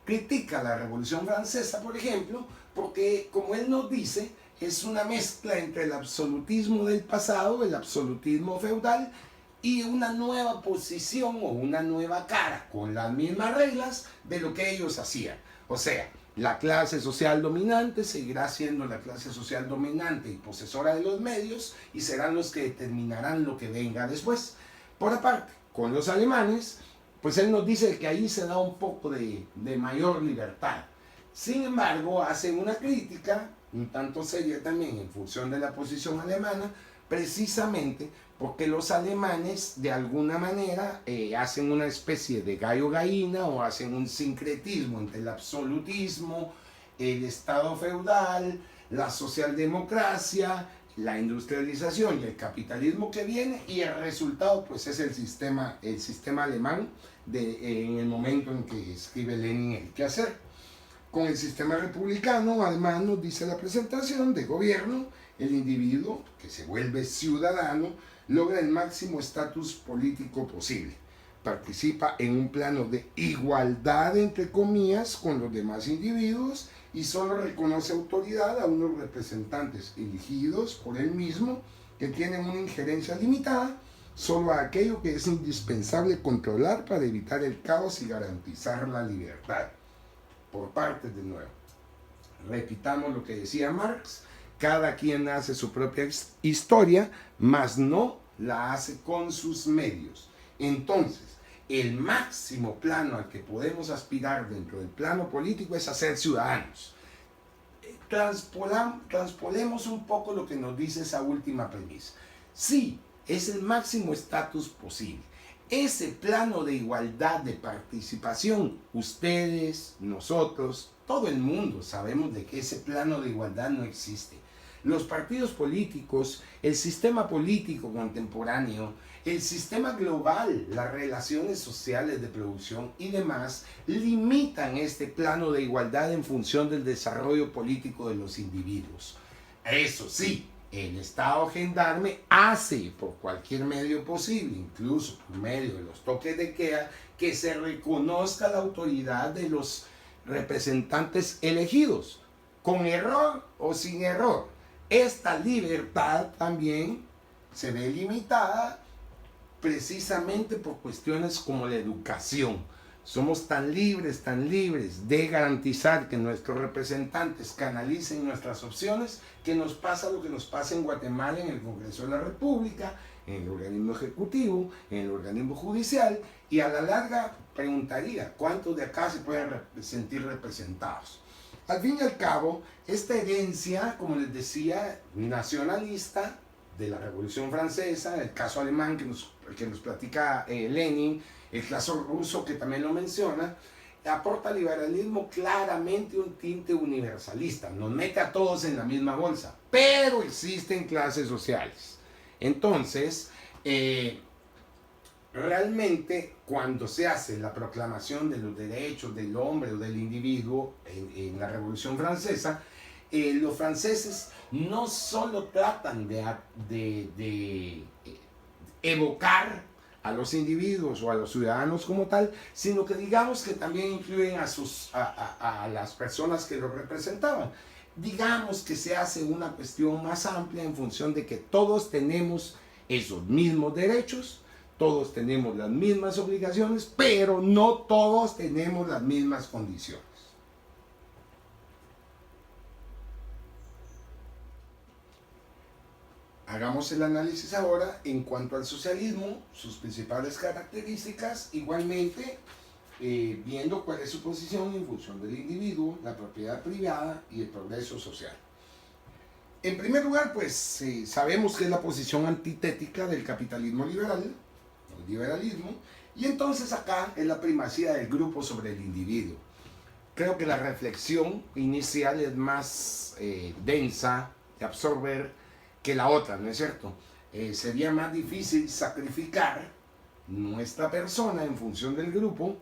Critica la Revolución Francesa, por ejemplo, porque, como él nos dice, es una mezcla entre el absolutismo del pasado, el absolutismo feudal, y una nueva posición o una nueva cara, con las mismas reglas de lo que ellos hacían. O sea, la clase social dominante seguirá siendo la clase social dominante y posesora de los medios y serán los que determinarán lo que venga después. Por aparte, con los alemanes, pues él nos dice que ahí se da un poco de mayor libertad. Sin embargo, hacen una crítica un tanto seria también en función de la posición alemana, precisamente porque los alemanes de alguna manera hacen una especie de gallo-gallina o hacen un sincretismo entre el absolutismo, el Estado feudal, la socialdemocracia, la industrialización y el capitalismo que viene, y el resultado pues es el sistema alemán en el momento en que escribe Lenin el qué hacer. Con el sistema republicano, además, nos dice la presentación de gobierno, el individuo, que se vuelve ciudadano, logra el máximo estatus político posible. Participa en un plano de igualdad, entre comillas, con los demás individuos y solo reconoce autoridad a unos representantes elegidos por él mismo que tienen una injerencia limitada solo a aquello que es indispensable controlar para evitar el caos y garantizar la libertad. Por partes de nuevo. Repitamos lo que decía Marx: cada quien hace su propia historia, mas no la hace con sus medios. Entonces, el máximo plano al que podemos aspirar dentro del plano político es a ser ciudadanos. Transpolemos un poco lo que nos dice esa última premisa. Sí, es el máximo estatus posible. Ese plano de igualdad, de participación, ustedes, nosotros, todo el mundo sabemos de que ese plano de igualdad no existe. Los partidos políticos, el sistema político contemporáneo, el sistema global, las relaciones sociales de producción y demás limitan este plano de igualdad en función del desarrollo político de los individuos. Eso sí, el Estado gendarme hace por cualquier medio posible, incluso por medio de los toques de queda, que se reconozca la autoridad de los representantes elegidos, con error o sin error. Esta libertad también se ve limitada precisamente por cuestiones como la educación. Somos tan libres de garantizar que nuestros representantes canalicen nuestras opciones, que nos pasa lo que nos pasa en Guatemala en el Congreso de la República, en el organismo ejecutivo, en el organismo judicial, y a la larga preguntaría, ¿cuántos de acá se pueden sentir representados? Al fin y al cabo, esta herencia, como les decía, nacionalista de la Revolución Francesa, el caso alemán que nos platica Lenin, el caso ruso que también lo menciona, aporta al liberalismo claramente un tinte universalista, nos mete a todos en la misma bolsa, pero existen clases sociales. Entonces, realmente cuando se hace la proclamación de los derechos del hombre o del individuo en la Revolución Francesa, los franceses no solo tratan de evocar a los individuos o a los ciudadanos como tal, sino que digamos que también incluyen a las personas que lo representaban. Digamos que se hace una cuestión más amplia en función de que todos tenemos esos mismos derechos, todos tenemos las mismas obligaciones, pero no todos tenemos las mismas condiciones. Hagamos el análisis ahora en cuanto al socialismo, sus principales características, igualmente viendo cuál es su posición en función del individuo, la propiedad privada y el progreso social. En primer lugar, pues sabemos que es la posición antitética del capitalismo liberal, el liberalismo, y entonces acá es la primacía del grupo sobre el individuo. Creo que la reflexión inicial es más densa de absorber que la otra, ¿no es cierto? Sería más difícil sacrificar nuestra persona en función del grupo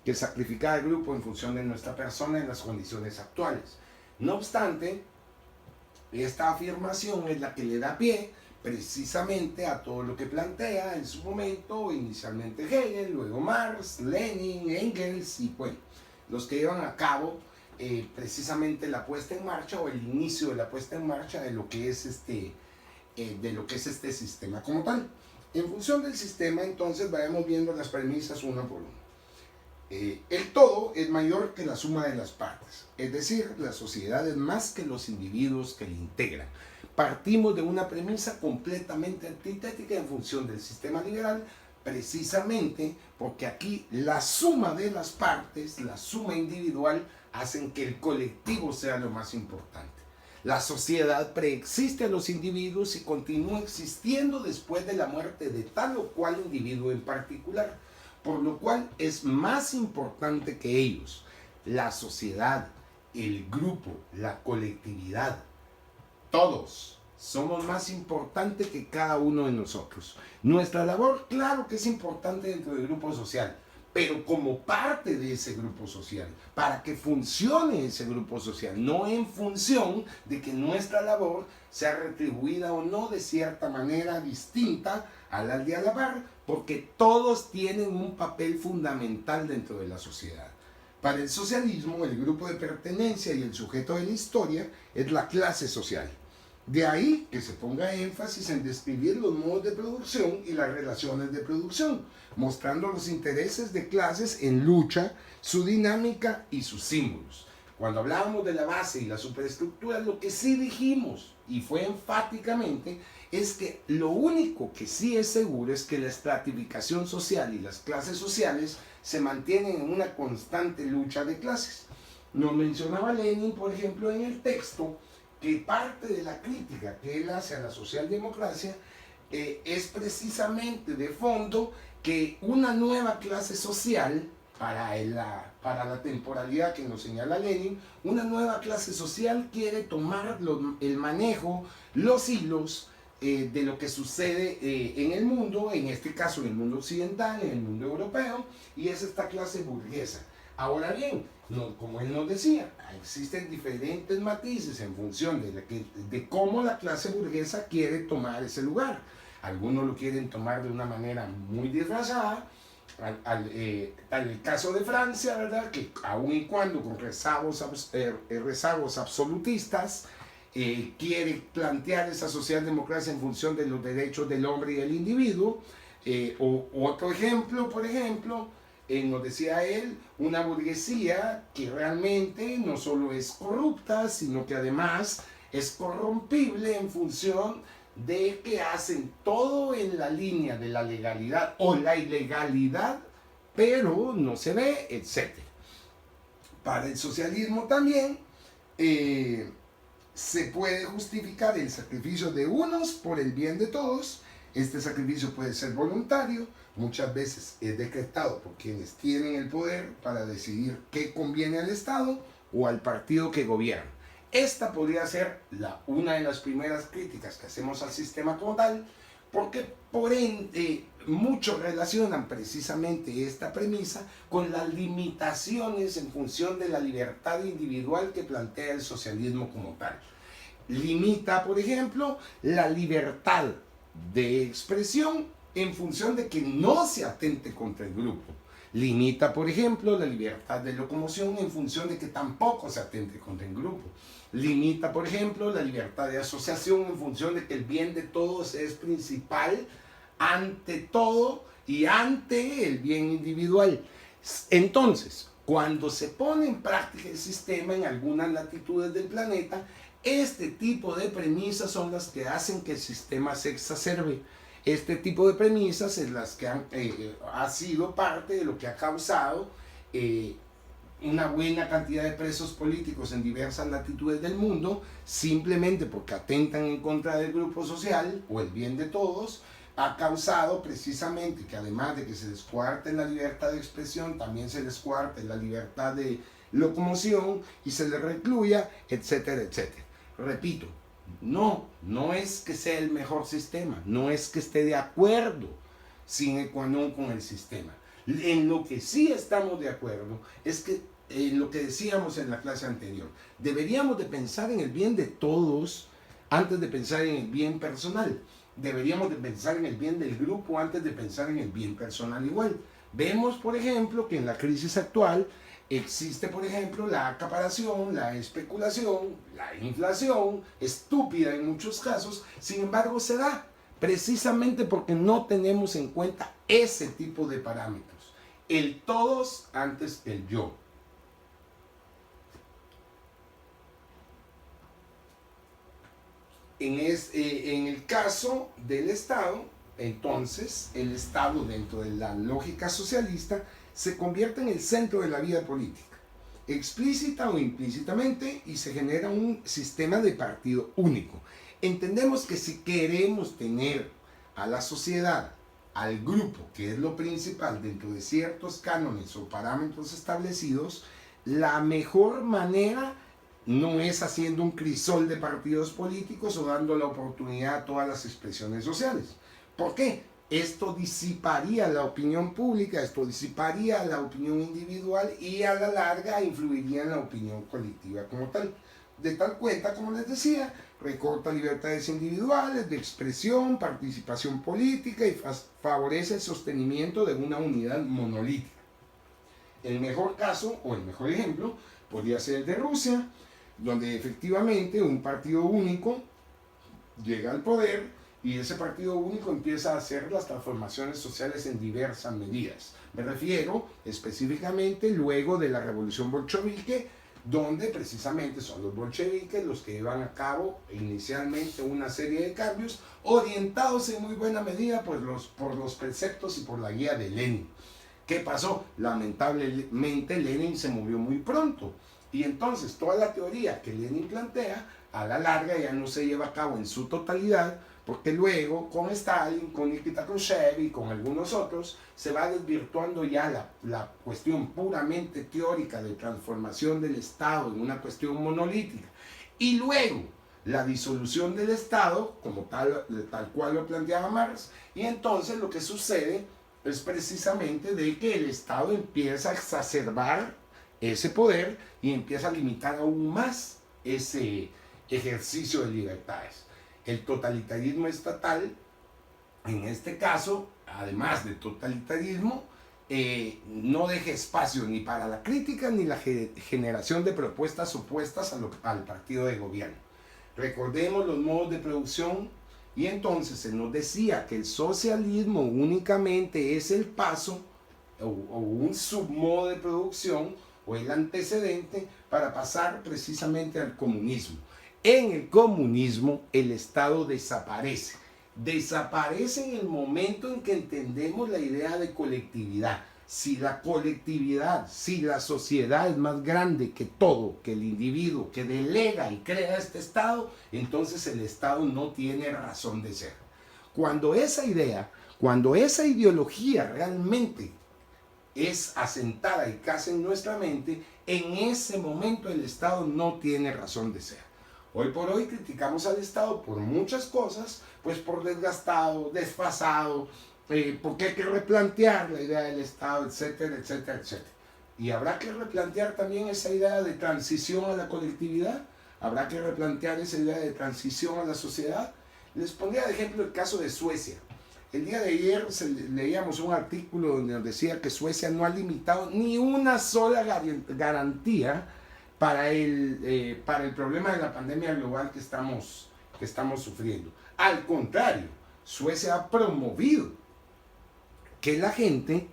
que sacrificar el grupo en función de nuestra persona en las condiciones actuales. No obstante, esta afirmación es la que le da pie precisamente a todo lo que plantea en su momento, inicialmente Hegel, luego Marx, Lenin, Engels y bueno, los que llevan a cabo precisamente la puesta en marcha o el inicio de la puesta en marcha de lo que es este sistema como tal. En función del sistema, entonces, vayamos viendo las premisas una por una. El todo es mayor que la suma de las partes, es decir, la sociedad es más que los individuos que la integran. Partimos de una premisa completamente antitética en función del sistema liberal, precisamente porque aquí la suma de las partes, la suma individual, hacen que el colectivo sea lo más importante. La sociedad preexiste a los individuos y continúa existiendo después de la muerte de tal o cual individuo en particular, por lo cual es más importante que ellos. La sociedad, el grupo, la colectividad, todos somos más importantes que cada uno de nosotros. Nuestra labor, claro que es importante dentro del grupo social, pero como parte de ese grupo social, para que funcione ese grupo social, no en función de que nuestra labor sea retribuida o no de cierta manera distinta a la de a la par, porque todos tienen un papel fundamental dentro de la sociedad. Para el socialismo, el grupo de pertenencia y el sujeto de la historia es la clase social. De ahí que se ponga énfasis en describir los modos de producción y las relaciones de producción, mostrando los intereses de clases en lucha, su dinámica y sus símbolos. Cuando hablábamos de la base y la superestructura, lo que sí dijimos, y fue enfáticamente, es que lo único que sí es seguro es que la estratificación social y las clases sociales se mantienen en una constante lucha de clases. Nos mencionaba Lenin, por ejemplo, en el texto, que parte de la crítica que él hace a la socialdemocracia es precisamente de fondo que una nueva clase social, para la temporalidad que nos señala Lenin, una nueva clase social quiere tomar el manejo, los hilos de lo que sucede en el mundo, en este caso en el mundo occidental, en el mundo europeo, y es esta clase burguesa. Ahora bien, como él nos decía, existen diferentes matices en función de cómo la clase burguesa quiere tomar ese lugar. Algunos lo quieren tomar de una manera muy disfrazada, tal el caso de Francia, ¿verdad? Que aun y cuando con rezagos absolutistas, quiere plantear esa socialdemocracia en función de los derechos del hombre y del individuo. O otro ejemplo, por ejemplo, nos decía él, una burguesía que realmente no solo es corrupta, sino que además es corrompible en función de que hacen todo en la línea de la legalidad o la ilegalidad, pero no se ve, etc. Para el socialismo también se puede justificar el sacrificio de unos por el bien de todos, Este sacrificio puede ser voluntario, muchas veces es decretado por quienes tienen el poder para decidir qué conviene al Estado o al partido que gobierna. Esta podría ser una de las primeras críticas que hacemos al sistema como tal, porque por ende muchos relacionan precisamente esta premisa con las limitaciones en función de la libertad individual que plantea el socialismo como tal. Limita, por ejemplo, la libertad de expresión en función de que no se atente contra el grupo. Limita, por ejemplo, la libertad de locomoción en función de que tampoco se atente contra el grupo. Limita, por ejemplo, la libertad de asociación en función de que el bien de todos es principal ante todo y ante el bien individual. Entonces, cuando se pone en práctica el sistema en algunas latitudes del planeta, este tipo de premisas son las que hacen que el sistema se exacerbe. Este tipo de premisas es las que ha sido parte de lo que ha causado una buena cantidad de presos políticos en diversas latitudes del mundo, simplemente porque atentan en contra del grupo social o el bien de todos. Ha causado precisamente que además de que se les coarte la libertad de expresión, también se les coarte la libertad de locomoción y se les recluya, etcétera, etcétera. Repito, no es que sea el mejor sistema, no es que esté de acuerdo sine qua non con el sistema. En lo que sí estamos de acuerdo es que, en lo que decíamos en la clase anterior, deberíamos de pensar en el bien de todos antes de pensar en el bien personal. Deberíamos de pensar en el bien del grupo antes de pensar en el bien personal igual. Vemos, por ejemplo, que en la crisis actual existe, por ejemplo, la acaparación, la especulación, la inflación, estúpida en muchos casos, sin embargo se da precisamente porque no tenemos en cuenta ese tipo de parámetros. El todos antes el yo. En el caso del Estado, entonces, el Estado dentro de la lógica socialista se convierte en el centro de la vida política, explícita o implícitamente, y se genera un sistema de partido único. Entendemos que si queremos tener a la sociedad, al grupo, que es lo principal dentro de ciertos cánones o parámetros establecidos, la mejor manera no es haciendo un crisol de partidos políticos o dando la oportunidad a todas las expresiones sociales. ¿Por qué? Esto disiparía la opinión pública, esto disiparía la opinión individual y a la larga influiría en la opinión colectiva como tal. De tal cuenta, como les decía, recorta libertades individuales de expresión, participación política y favorece el sostenimiento de una unidad monolítica. El mejor caso o el mejor ejemplo podría ser el de Rusia, donde efectivamente un partido único llega al poder y ese partido único empieza a hacer las transformaciones sociales en diversas medidas. Me refiero específicamente luego de la revolución bolchevique, donde precisamente son los bolcheviques los que llevan a cabo inicialmente una serie de cambios orientados en muy buena medida por los preceptos y por la guía de Lenin. ¿Qué pasó? Lamentablemente Lenin se murió muy pronto y entonces toda la teoría que Lenin plantea a la larga ya no se lleva a cabo en su totalidad, porque luego con Stalin, con Nikita Khrushchev y con algunos otros se va desvirtuando ya la cuestión puramente teórica de transformación del Estado en una cuestión monolítica. Y luego la disolución del Estado, como tal cual lo planteaba Marx, y entonces lo que sucede es precisamente de que el Estado empieza a exacerbar ese poder y empieza a limitar aún más ese ejercicio de libertades. El totalitarismo estatal, en este caso, además de totalitarismo, no deja espacio ni para la crítica ni la generación de propuestas opuestas al partido de gobierno. Recordemos los modos de producción y entonces se nos decía que el socialismo únicamente es el paso o un submodo de producción o el antecedente para pasar precisamente al comunismo. En el comunismo el Estado desaparece. Desaparece en el momento en que entendemos la idea de colectividad. Si la colectividad, si la sociedad es más grande que todo, que el individuo que delega y crea este Estado, entonces el Estado no tiene razón de ser. Cuando esa idea, cuando esa ideología realmente es asentada y casa en nuestra mente, en ese momento el Estado no tiene razón de ser. Hoy por hoy criticamos al Estado por muchas cosas, pues por desgastado, desfasado, porque hay que replantear la idea del Estado, etcétera, etcétera, etcétera. Y habrá que replantear también esa idea de transición a la colectividad, habrá que replantear esa idea de transición a la sociedad. Les pondría de ejemplo el caso de Suecia. El día de ayer leíamos un artículo donde nos decía que Suecia no ha limitado ni una sola garantía para el problema de la pandemia global que estamos sufriendo. Al contrario, Suecia ha promovido que la gente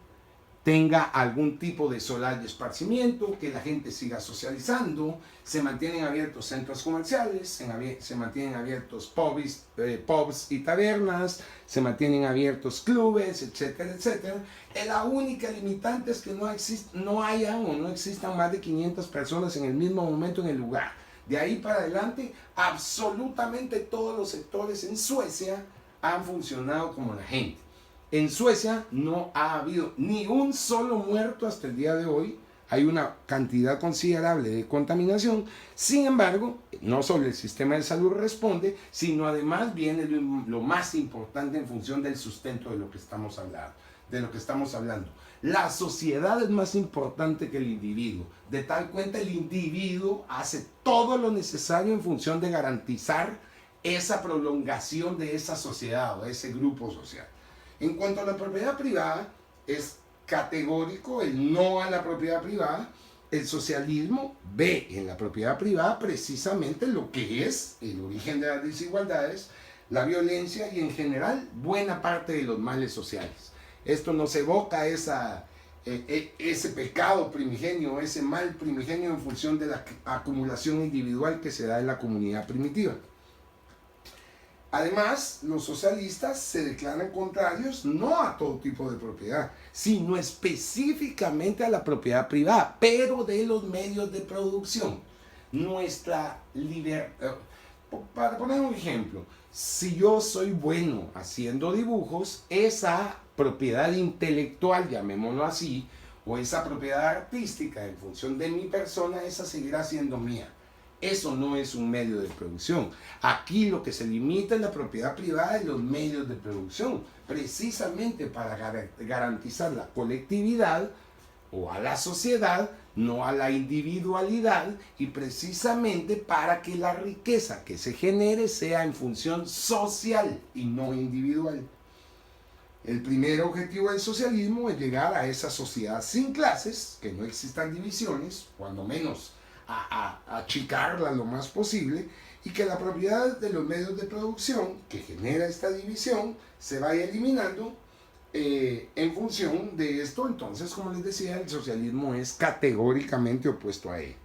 tenga algún tipo de solar de esparcimiento, que la gente siga socializando, se mantienen abiertos centros comerciales, se mantienen abiertos pubs y tabernas, se mantienen abiertos clubes, etcétera, etcétera. La única limitante es que no hayan o no existan más de 500 personas en el mismo momento en el lugar. De ahí para adelante, absolutamente todos los sectores en Suecia han funcionado como la gente. En Suecia no ha habido ni un solo muerto hasta el día de hoy. Hay una cantidad considerable de contaminación. Sin embargo, no solo el sistema de salud responde, sino además viene lo más importante en función del sustento de lo que estamos hablando. La sociedad es más importante que el individuo. De tal cuenta, el individuo hace todo lo necesario en función de garantizar esa prolongación de esa sociedad o de ese grupo social. En cuanto a la propiedad privada, es categórico el no a la propiedad privada. El socialismo ve en la propiedad privada precisamente lo que es el origen de las desigualdades, la violencia y en general buena parte de los males sociales. Esto nos evoca ese pecado primigenio, ese mal primigenio en función de la acumulación individual que se da en la comunidad primitiva. Además, los socialistas se declaran contrarios no a todo tipo de propiedad, sino específicamente a la propiedad privada, pero de los medios de producción. Nuestra libertad. Para poner un ejemplo, si yo soy bueno haciendo dibujos, esa propiedad intelectual, llamémoslo así, o esa propiedad artística en función de mi persona, esa seguirá siendo mía. Eso no es un medio de producción. Aquí lo que se limita es la propiedad privada y los medios de producción, precisamente para garantizar la colectividad o a la sociedad, no a la individualidad, y precisamente para que la riqueza que se genere sea en función social y no individual. El primer objetivo del socialismo es llegar a esa sociedad sin clases, que no existan divisiones, cuando menos a achicarla lo más posible, y que la propiedad de los medios de producción que genera esta división se vaya eliminando en función de esto. Entonces, como les decía, el socialismo es categóricamente opuesto a él.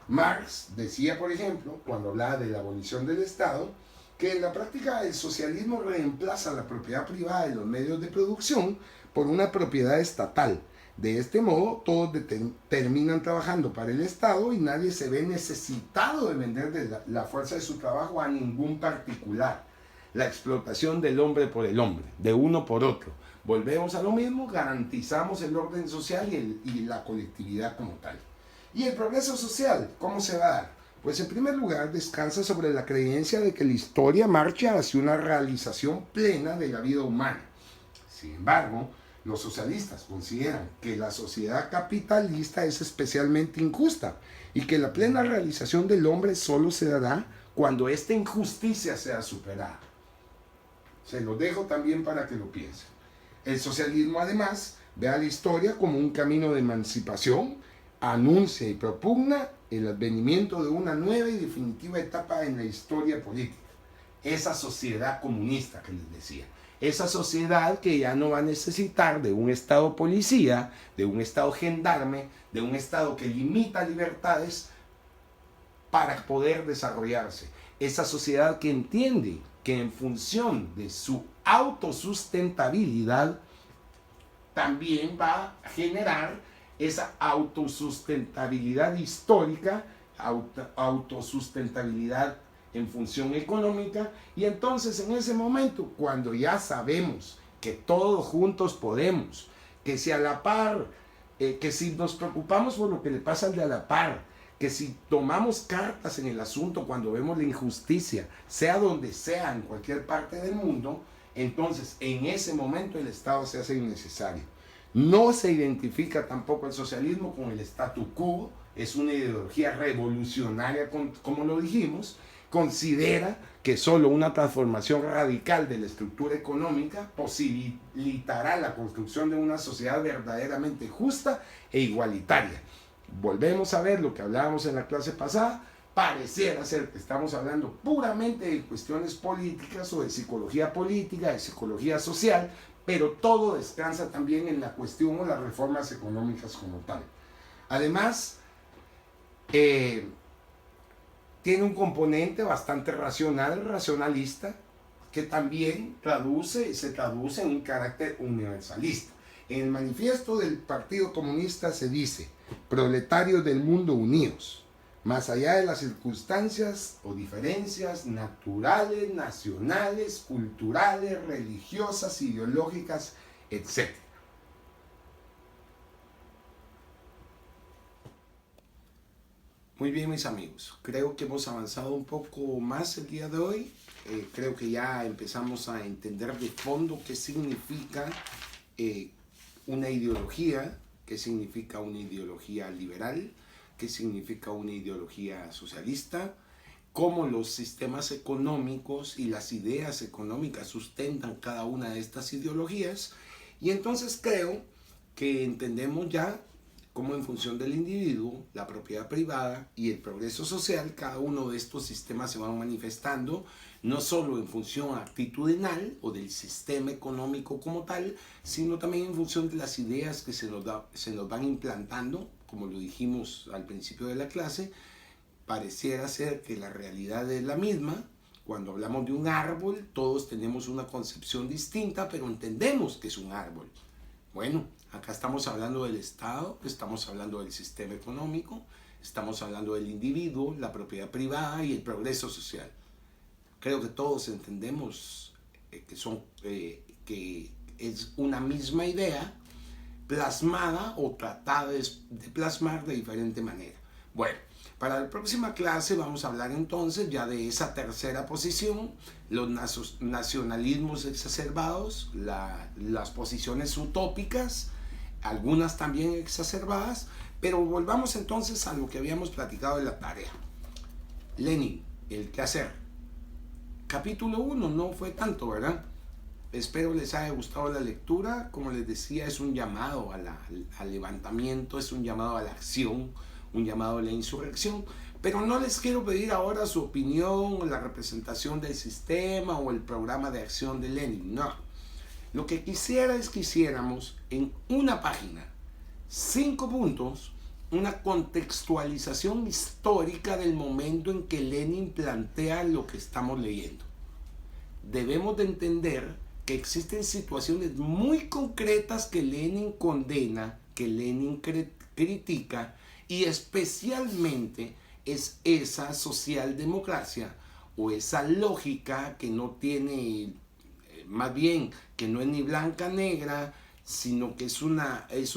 Marx decía, por ejemplo, cuando hablaba de la abolición del Estado, que en la práctica el socialismo reemplaza la propiedad privada de los medios de producción por una propiedad estatal. De este modo, todos terminan trabajando para el Estado y nadie se ve necesitado de vender la fuerza de su trabajo a ningún particular. La explotación del hombre por el hombre, de uno por otro. Volvemos a lo mismo, garantizamos el orden social y la colectividad como tal. ¿Y el progreso social, cómo se va a dar? Pues en primer lugar descansa sobre la creencia de que la historia marcha hacia una realización plena de la vida humana. Sin embargo, los socialistas consideran que la sociedad capitalista es especialmente injusta y que la plena realización del hombre solo se dará cuando esta injusticia sea superada. Se lo dejo también para que lo piensen. El socialismo además ve a la historia como un camino de emancipación, anuncia y propugna el advenimiento de una nueva y definitiva etapa en la historia política. Esa sociedad comunista que les decía. Esa sociedad que ya no va a necesitar de un Estado policía, de un Estado gendarme, de un Estado que limita libertades para poder desarrollarse. Esa sociedad que entiende que en función de su autosustentabilidad también va a generar esa autosustentabilidad histórica, autosustentabilidad en función económica, y entonces en ese momento, cuando ya sabemos que todos juntos podemos, que si a la par, que si nos preocupamos por lo que le pasa al de a la par, que si tomamos cartas en el asunto cuando vemos la injusticia, sea donde sea, en cualquier parte del mundo, entonces en ese momento el Estado se hace innecesario. No se identifica tampoco el socialismo con el statu quo, es una ideología revolucionaria, como lo dijimos, considera que solo una transformación radical de la estructura económica posibilitará la construcción de una sociedad verdaderamente justa e igualitaria. Volvemos a ver lo que hablábamos en la clase pasada, pareciera ser que estamos hablando puramente de cuestiones políticas o de psicología política, de psicología social, pero todo descansa también en la cuestión o las reformas económicas como tal. Además, tiene un componente bastante racional, racionalista, que también se traduce en un carácter universalista. En el manifiesto del Partido Comunista se dice: proletarios del mundo unidos, más allá de las circunstancias o diferencias naturales, nacionales, culturales, religiosas, ideológicas, etc. Muy bien, mis amigos, creo que hemos avanzado un poco más el día de hoy. Creo que ya empezamos a entender de fondo qué significa una ideología, qué significa una ideología liberal, qué significa una ideología socialista, cómo los sistemas económicos y las ideas económicas sustentan cada una de estas ideologías. Y entonces creo que entendemos ya cómo en función del individuo, la propiedad privada y el progreso social, cada uno de estos sistemas se van manifestando, no solo en función actitudinal o del sistema económico como tal, sino también en función de las ideas que se nos van implantando, como lo dijimos al principio de la clase. Pareciera ser que la realidad es la misma. Cuando hablamos de un árbol, todos tenemos una concepción distinta, pero entendemos que es un árbol. Bueno, acá estamos hablando del Estado, estamos hablando del sistema económico, estamos hablando del individuo, la propiedad privada y el progreso social. Creo que todos entendemos que es una misma idea plasmada o tratada de plasmar de diferente manera. Bueno, para la próxima clase vamos a hablar entonces ya de esa tercera posición, los nacionalismos exacerbados, las posiciones utópicas, algunas también exacerbadas, pero volvamos entonces a lo que habíamos platicado de la tarea. Lenin, el quehacer. Capítulo 1, no fue tanto, ¿verdad? Espero les haya gustado la lectura. Como les decía, es un llamado al levantamiento, es un llamado a la acción, un llamado a la insurrección, pero no les quiero pedir ahora su opinión, la representación del sistema o el programa de acción de Lenin, no. Lo que quisiera es que hiciéramos en una página, 5 puntos, una contextualización histórica del momento en que Lenin plantea lo que estamos leyendo. Debemos de entender que existen situaciones muy concretas que Lenin condena, que Lenin critica, y especialmente es esa socialdemocracia o esa lógica que no tiene, más bien que no es ni blanca negra, sino que es un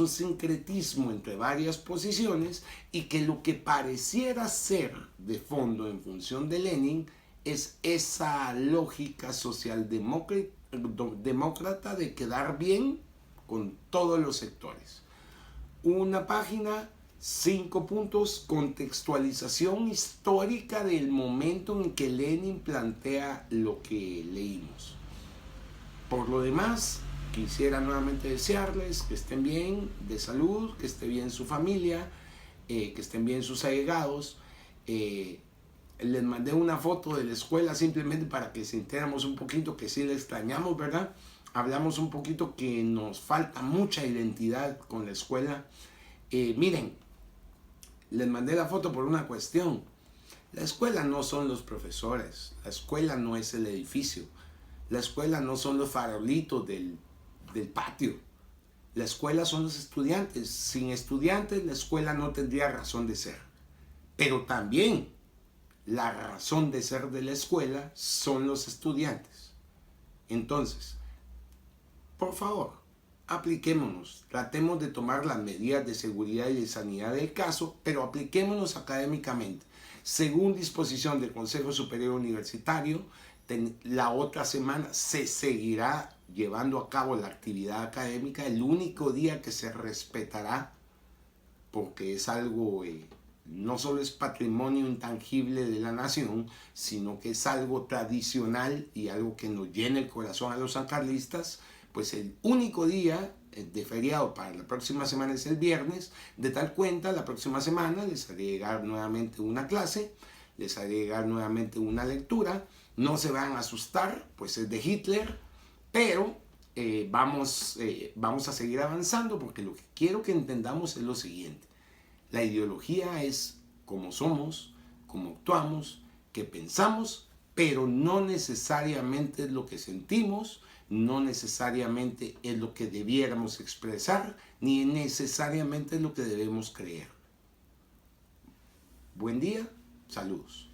sincretismo entre varias posiciones, y que lo que pareciera ser de fondo en función de Lenin es esa lógica socialdemócrata de quedar bien con todos los sectores. Una página, 5 puntos, contextualización histórica del momento en que Lenin plantea lo que leímos. Por lo demás, quisiera nuevamente desearles que estén bien de salud, que esté bien su familia, que estén bien sus allegados. Les mandé una foto de la escuela simplemente para que sintiéramos un poquito que sí le extrañamos, ¿verdad? Hablamos un poquito que nos falta mucha identidad con la escuela. Miren, les mandé la foto por una cuestión. La escuela no son los profesores, la escuela no es el edificio, la escuela no son los farolitos del patio, la escuela son los estudiantes. Sin estudiantes la escuela no tendría razón de ser. Pero también la razón de ser de la escuela son los estudiantes. Entonces, por favor, apliquémonos, tratemos de tomar las medidas de seguridad y de sanidad del caso, pero apliquémonos académicamente. Según disposición del Consejo Superior Universitario, la otra semana se seguirá llevando a cabo la actividad académica. El único día que se respetará, porque es algo, no solo es patrimonio intangible de la nación, sino que es algo tradicional y algo que nos llena el corazón a los sancarlistas, pues el único día de feriado para la próxima semana es el viernes. De tal cuenta, la próxima semana les haré llegar nuevamente una clase, les haré llegar nuevamente una lectura. No se van a asustar, pues es de Hitler, pero vamos a seguir avanzando, porque lo que quiero que entendamos es lo siguiente. La ideología es cómo somos, cómo actuamos, qué pensamos, pero no necesariamente es lo que sentimos, no necesariamente es lo que debiéramos expresar, ni necesariamente es lo que debemos creer. Buen día, saludos.